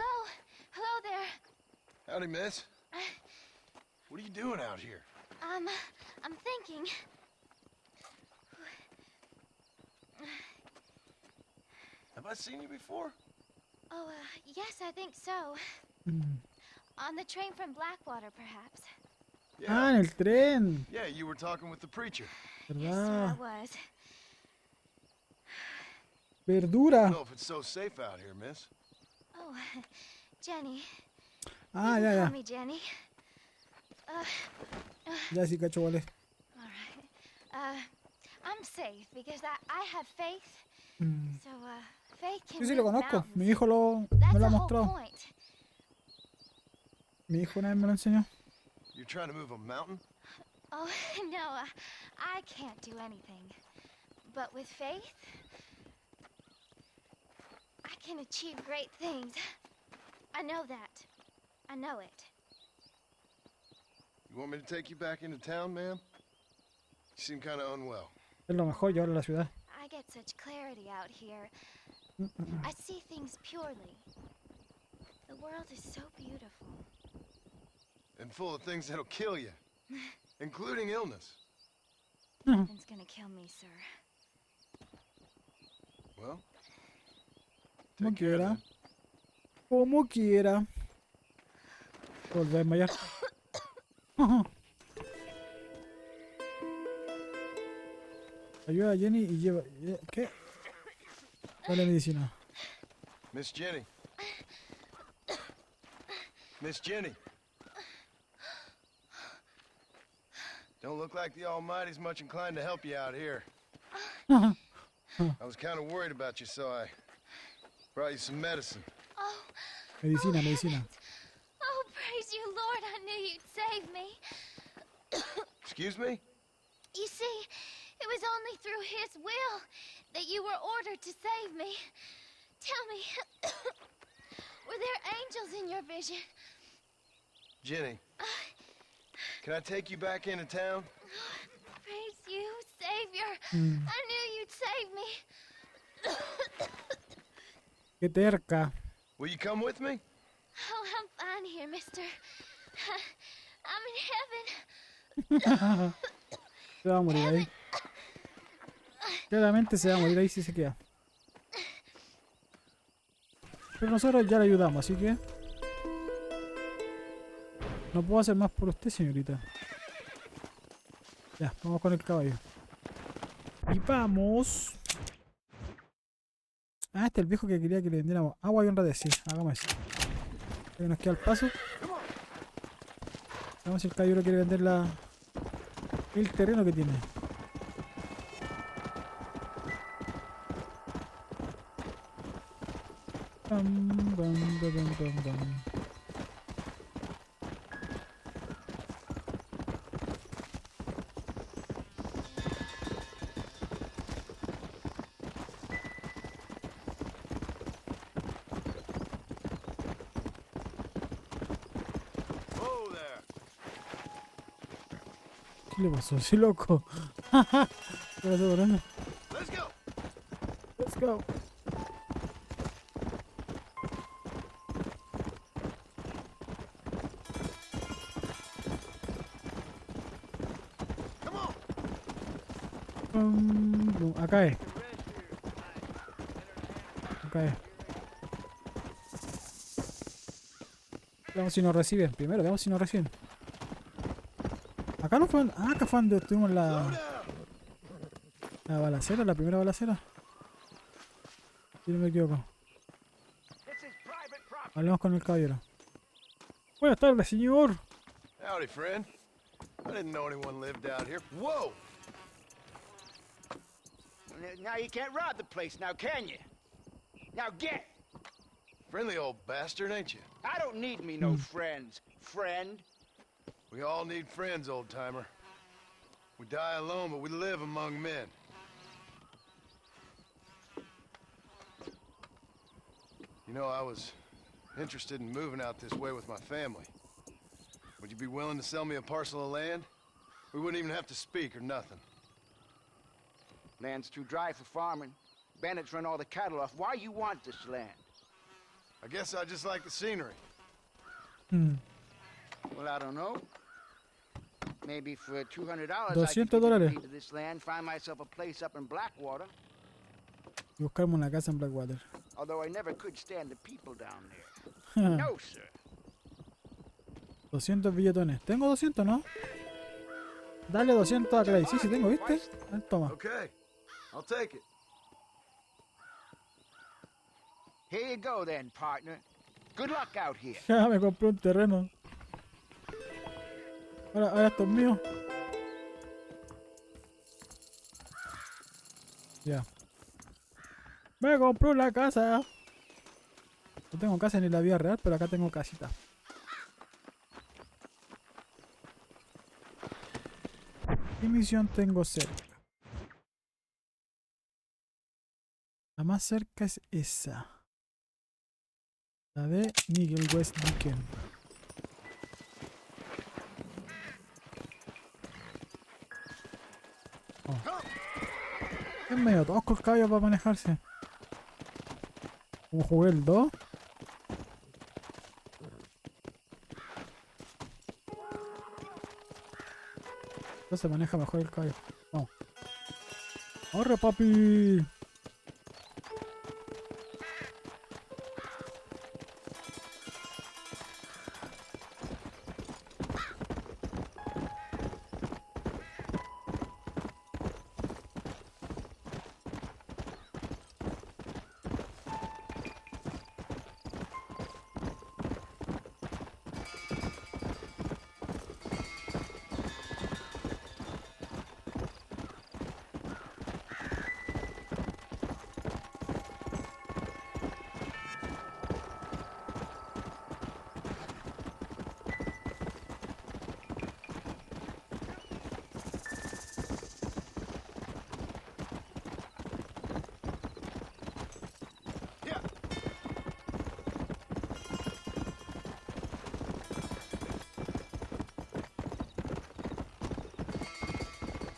there. Howdy, miss. What are you doing out here? I'm thinking. Have I seen you before? Oh, yes, I think so. On the train from Blackwater, perhaps. Yeah. Ah, en el tren. Yeah, you were talking with the preacher. Yes, sir, I was. Verdura. I don't know if it's so safe out here, miss. Oh, Jenny. Ah, You can ya. Call me Jenny. Ya sí, cacho, vale. All right. I'm safe because I have faith. So, faith can Sí, lo move conozco. mountains. Mi hijo me That's lo the ha whole mostrado. point. Mi hijo una vez me lo enseñó. You're trying to move a mountain? Oh, no, I can't do anything. But with faith, I can achieve great things. I know that. I know it. You want me to take you back into town, ma'am? You seem kind of unwell. Es lo mejor llevarlo a la ciudad. I get such clarity out here. I see things purely. The world is so beautiful. And full of things that'll kill you, including illness. Nothing's gonna kill me, sir. Well, Como take care quiera. then. Como quiera. Volver a desmayar. Ayuda a Jenny y lleva... ¿Qué? Dale medicina. Miss Jenny. Miss Jenny. Don't look like the Almighty's much inclined to help you out here. I was kind of worried about you, so I brought you some medicine. Oh. Medicina, medicina. Oh, praise you, Lord. I knew you'd save me. Excuse me? You see, it was only through his will that you were ordered to save me. Tell me, were there angels in your vision? Jenny, can I take you back into town? Praise you, Savior. I knew you'd save me. Qué terca. Will you come with me? Oh, I'm fine here, mister. I'm in heaven. Se va a morir ahí. Claramente se va a morir ahí si se queda. Pero nosotros ya le ayudamos, así que... No puedo hacer más por usted, señorita. Ya, vamos con el caballo. Y vamos. Ah, este es el viejo que quería que le vendiéramos agua y un rade. Sí, hagamos eso. Ahí nos queda el paso. Vamos si el caballero quiere vender el terreno que tiene. Bam, bam, bam, bam, bam. ¿Qué le pasó? Sí, loco. ¿Qué pasó, Moreno? Let's go. Let's go. Acá es. Acá es. Veamos si nos reciben. Primero, veamos si nos reciben. Acá no fue. Ah, acá fue donde tuvimos la balacera, la primera balacera. Si no me equivoco. Hablemos con el caballero. Buenas tardes, señor. Howdy, friend. I didn't know anyone lived out here. Whoa! Now you can't rob the place, now can you? Now get! Friendly old bastard, ain't you? I don't need me no friends, friend. We all need friends, old-timer. We die alone, but we live among men. You know, I was interested in moving out this way with my family. Would you be willing to sell me a parcel of land? We wouldn't even have to speak or nothing. Land's too dry for farming. Bandits run all the cattle off. Why you want this land? I guess I just like the scenery. Well, I don't know. Maybe for $200 I $200. could get a deed to this land, find myself a place up in Blackwater. Y buscarme una casa en Blackwater. Although I never could stand the people down there. No, sir. 200 billetones. Tengo 200, ¿no? Dale 200 a Clay. Sí, sí tengo, ¿viste? Toma. Okay, I'll take it. Here you go then, partner. Good luck out here. Ya me compré un terreno. Ahora esto es mío. Ya. Me compré una casa. No tengo casa ni en la vida real, pero acá tengo casita. ¿Qué misión tengo cerca? La más cerca es esa. La de Nigel West Deacon. Es medio tosco el caballo para manejarse. Como jugué el 2. Se maneja mejor el caballo. Vamos. ¡Corre, papi!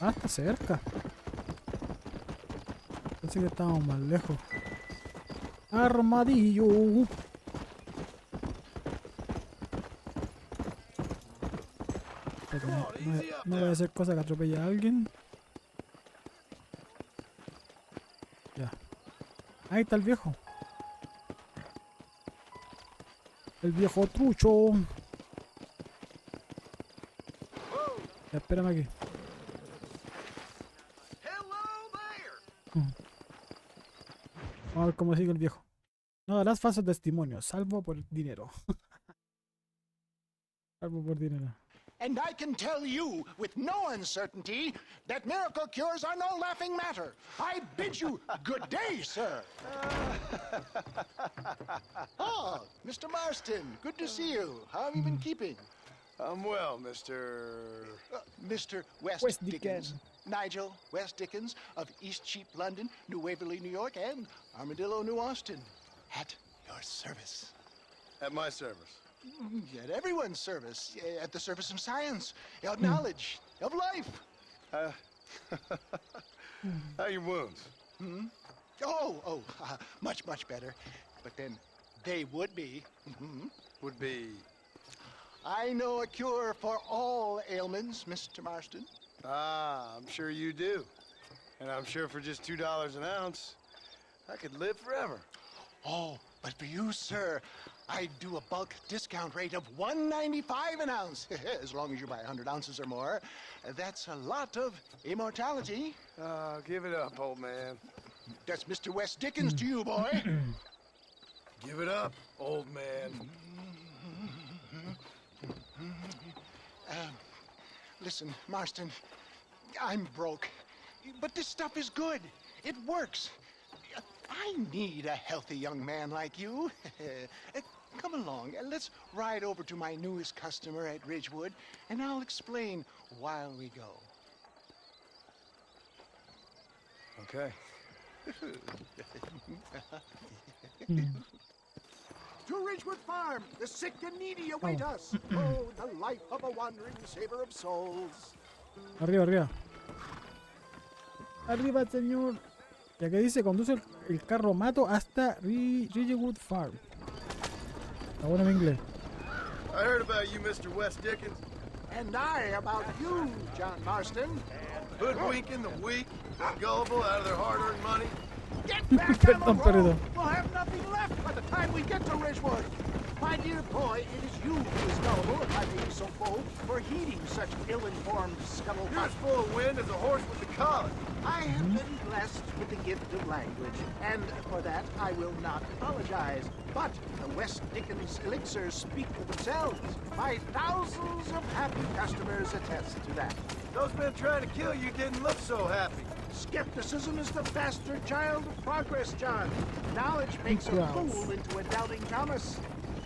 Ah, está cerca. Pensé que estábamos más lejos. Armadillo. No voy a hacer cosa que atropelle a alguien. Ya. Ahí está el viejo. El viejo trucho. Ya, espérame aquí. Vamos a ver cómo sigue el viejo. No darás falsos testimonios, salvo por dinero. Salvo por dinero. And I can tell you with no uncertainty that miracle cures are no laughing matter. I bid you good day, sir. Oh, Mr. Marston, good to see you. How have you been keeping? I'm well, Mr. Mr. West Dickens. Nigel West Dickens of East Cheap, London, New Waverly, New York, and Armadillo, New Austin. At your service. At my service. At everyone's service. At the service of science, of knowledge, of life. How are your wounds? Much, much better. But then they would be. Would be? I know a cure for all ailments, Mr. Marston. Ah, I'm sure you do. And I'm sure for just $2 an ounce, I could live forever. Oh, but for you, sir, I'd do a bulk discount rate of $1.95 an ounce, as long as you buy 100 ounces or more. That's a lot of immortality. Give it up, old man. That's Mr. West Dickens to you, boy. Give it up, old man. Listen, Marston, I'm broke, but this stuff is good. It works. I need a healthy young man like you. Come along, let's ride over to my newest customer at Ridgewood, and I'll explain while we go. Okay. To Ridgewood Farm, the sick and needy await us. Oh, the life of a wandering saver of souls. Arriba, arriba. Arriba, señor. Ya que dice, conduce el carro mato hasta Ridgewood Farm. Está bueno en inglés. I heard about you, Mr. West Dickens. And I about you, John Marston. Hoodwinking the weak, the gullible out of their hard-earned money. Get back on the road! We'll have nothing left by the time we get to Ridgewood. My dear boy, it is you who is gullible, if I may be so bold, for heeding such ill-informed scuttlebutt. You're as full of wind as a horse with the collar. I have been blessed with the gift of language, and for that I will not apologize. But the West Dickens elixirs speak for themselves. My thousands of happy customers attest to that. Those men trying to kill you didn't look so happy. Skepticism is the bastard child of progress, John. Knowledge makes a fool into a doubting Thomas.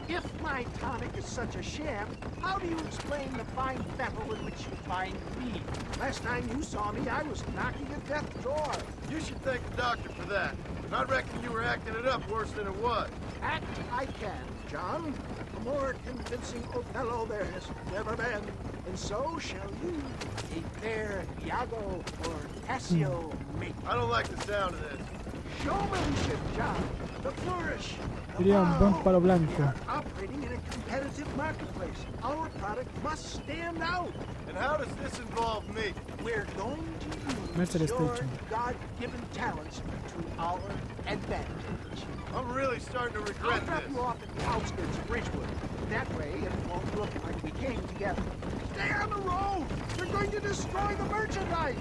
If my tonic is such a sham, how do you explain the fine metal in which you find me? Last time you saw me, I was knocking at death's door. You should thank the doctor for that. I reckon you were acting it up worse than it was. Act I can, John. A more convincing Othello there has never been. And so shall you, a fair Iago or Cassio make. I don't like the sound of this. Showmanship, John. The flourish. Sería un buen palo We blanco. are operating in a competitive marketplace. Our product must stand out. And how does this involve me? We're going to use Mercedes your Station. God-given talents to our advantage. I'm really starting to I'll regret drop this. you off at the outskirts of Ridgewood. That way, it won't look like we came together. Stay on the road! You're going to destroy the merchandise!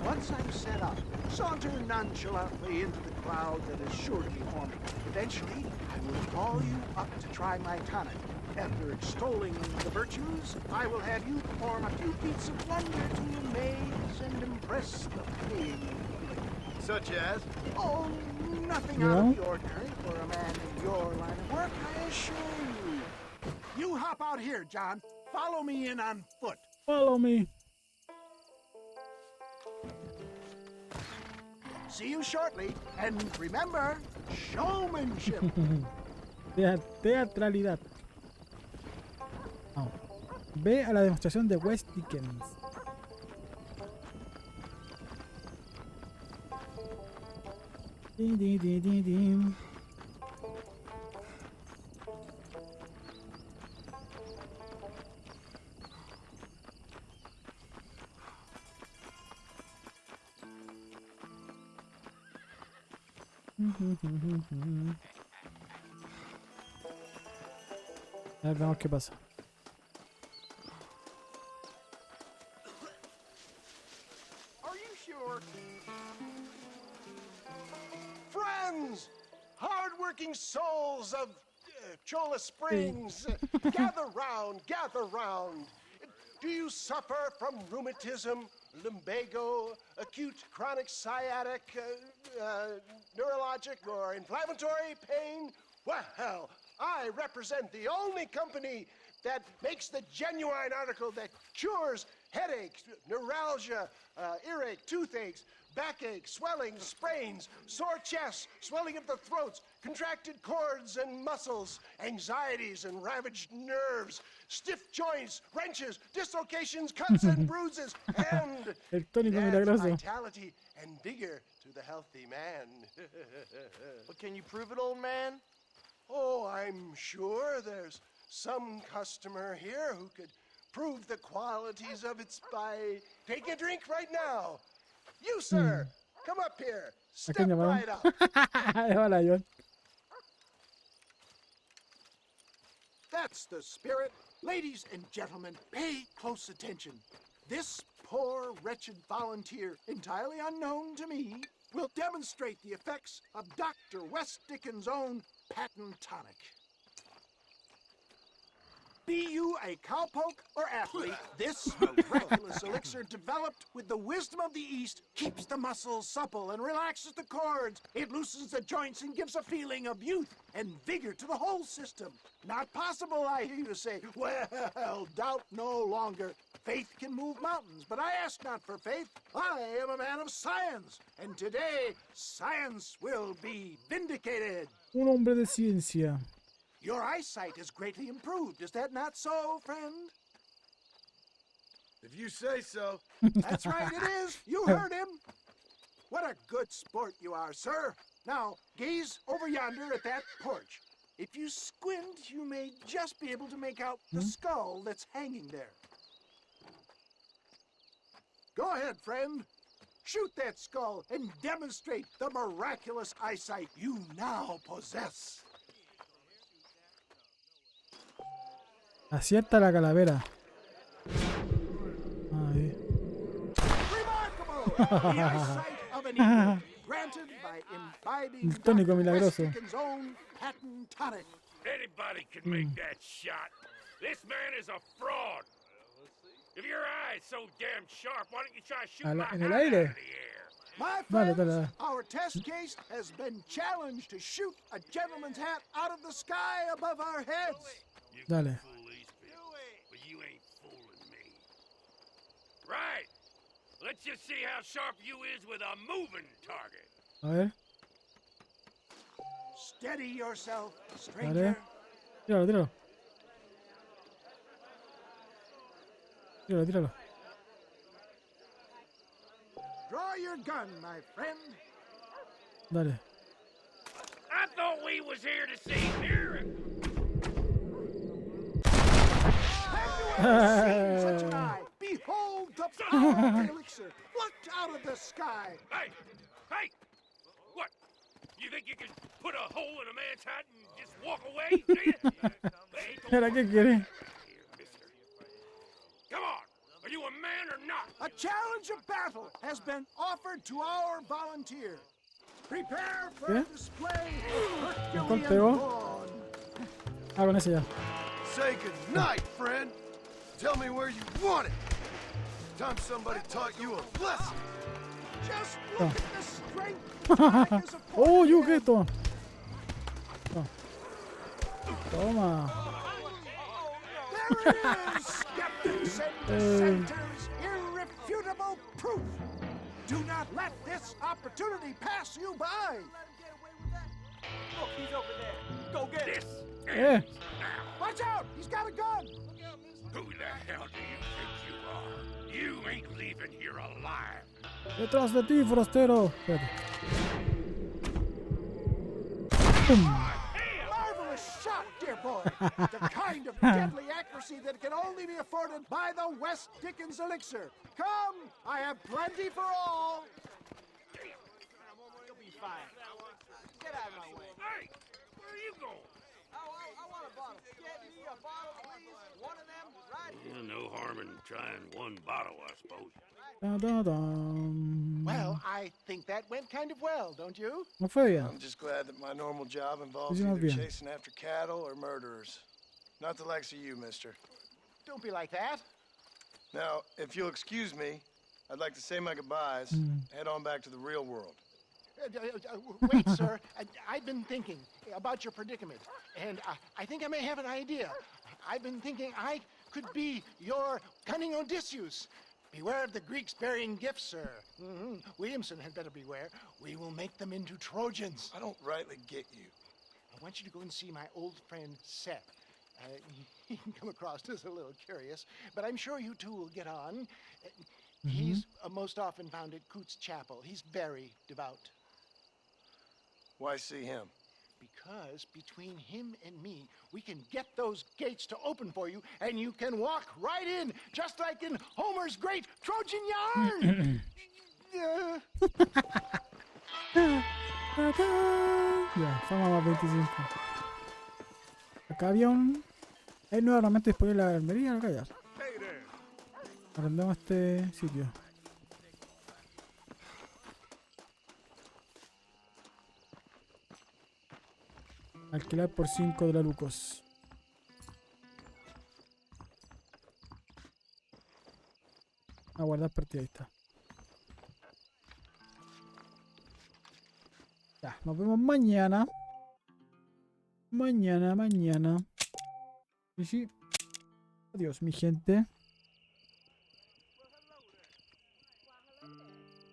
Once I'm set up, saunter nonchalantly into the crowd that is sure to be forming. Eventually, I will call you up to try my tonic. After extolling the virtues, I will have you perform a few feats of wonder to amaze and impress the paying public. Such as? Oh, nothing out of the ordinary for a man in your line of work, I assure you. You hop out here, John. Follow me in on foot. Follow me. See you shortly, and remember, showmanship. Teatralidad. Vamos. Ve a la demostración de West Dickens. Din, din, din, din, din. A ver, veamos qué pasa. Are you sure? Friends, hard-working souls of Chola Springs, gather round, gather round. Do you suffer from rheumatism, lumbago, acute chronic sciatic, neurologic or inflammatory pain? Well, I represent the only company that makes the genuine article that cures headaches, neuralgia, earache, toothaches, backache, swelling, sprains, sore chests, swelling of the throats, contracted cords and muscles, anxieties and ravaged nerves, stiff joints, wrenches, dislocations, cuts and bruises, and El tónico adds milagroso. vitality and vigor to the healthy man. But can you prove it, old man? Oh, I'm sure there's some customer here who could prove the qualities of it by taking a drink right now. You, sir, come up here. Step quién llamaron? right up. Hola, John. That's the spirit. Ladies and gentlemen, pay close attention. This poor, wretched volunteer, entirely unknown to me, will demonstrate the effects of Dr. West Dickens' own patent tonic. Be you a cowpoke or athlete, this miraculous elixir developed with the wisdom of the East keeps the muscles supple and relaxes the cords. It loosens the joints and gives a feeling of youth and vigor to the whole system. Not possible, I hear you say. Well, doubt no longer. Faith can move mountains, but I ask not for faith. I am a man of science, and today science will be vindicated. Un hombre de ciencia. Your eyesight has greatly improved. Is that not so, friend? If you say so. That's right, it is. You heard him. What a good sport you are, sir. Now, gaze over yonder at that porch. If you squint, you may just be able to make out the skull that's hanging there. Go ahead, friend. Shoot that skull and demonstrate the miraculous eyesight you now possess. Acierta la calavera. Ahí. Remarkable! The eyesight of an eagle, granted by imbibing Un tónico Dr. West milagroso. Dickens' own patent tonic. Anybody can make that shot. This man is a fraud. If your eye's so damn sharp, why don't you try shooting my En el eye out aire. of the air? My Dale, friends, dale, dale. our test case has been challenged to shoot a gentleman's hat out of the sky above our heads. Dale. But you ain't fooling me. Right. Let's just see how sharp you is with a moving target. A ver. Steady yourself, Dale. stranger. Tíralo, tíralo. Tíralo, tíralo. Draw your gun, my friend. Dale. I thought we was here to see Mira. Have you ever seen such an eye? Behold the power of the elixir, plucked out of the sky. Hey! Hey! What? You think you can put a hole in a man's hat and just walk away? Do you? Mira, ¿qué quiere? Come on! Are you a man or not? A challenge of battle has been offered to our volunteer. Prepare for a ¿Qué? display of ¿Cuál Herculean pegó? brawn. Ah, con ese ya. Say goodnight, friend. Tell me where you want it. Time somebody taught you a lesson. Just look at the strength. Oh, you qué, toma. No. Toma. There it is, skeptics and dissenters, irrefutable proof. Do not let this opportunity pass you by. Look, he's over there. Go get this. Eh. Watch out! He's got a gun. Who the hell do you think you are? You ain't leaving here alive. Detrás de ti, forastero. Espérate. ¡Pum! Marvelous shot, dear boy. The kind of deadly accuracy that can only be afforded by the West Dickens elixir. Come, I have plenty for all. You'll be fine. Get out of my way. Hey, where are you going? I want a bottle. Get me a bottle, please. One of them, right here. No harm in trying one bottle, I suppose. Da, da, da. Well, I think that went kind of well, don't you? No fue bien. I'm just glad that my normal job involves Hicimos either bien. chasing after cattle or murderers. Not the likes of you, mister. Don't be like that. Now, if you'll excuse me, I'd like to say my goodbyes, head on back to the real world. Wait, sir. I've been thinking about your predicament, and I think I may have an idea. I've been thinking I could be your cunning Odysseus. Beware of the Greeks bearing gifts, sir. Williamson had better beware. We will make them into Trojans. I don't rightly get you. I want you to go and see my old friend Seth. He can come across as a little curious, but I'm sure you two will get on. He's most often found at Coots Chapel. He's very devout. Why see him? Because between him and me, we can get those gates to open for you, and you can walk right in, just like in Homer's great Trojan yarn. Ya, fama más 25. Acá había un... Hay nuevamente disponible la armería, acá ya. Arrendamos este sitio. Alquilar por 5 dolarucos. A guardar partida, ahí está. Ya, nos vemos mañana. Mañana. Y sí. Adiós, mi gente.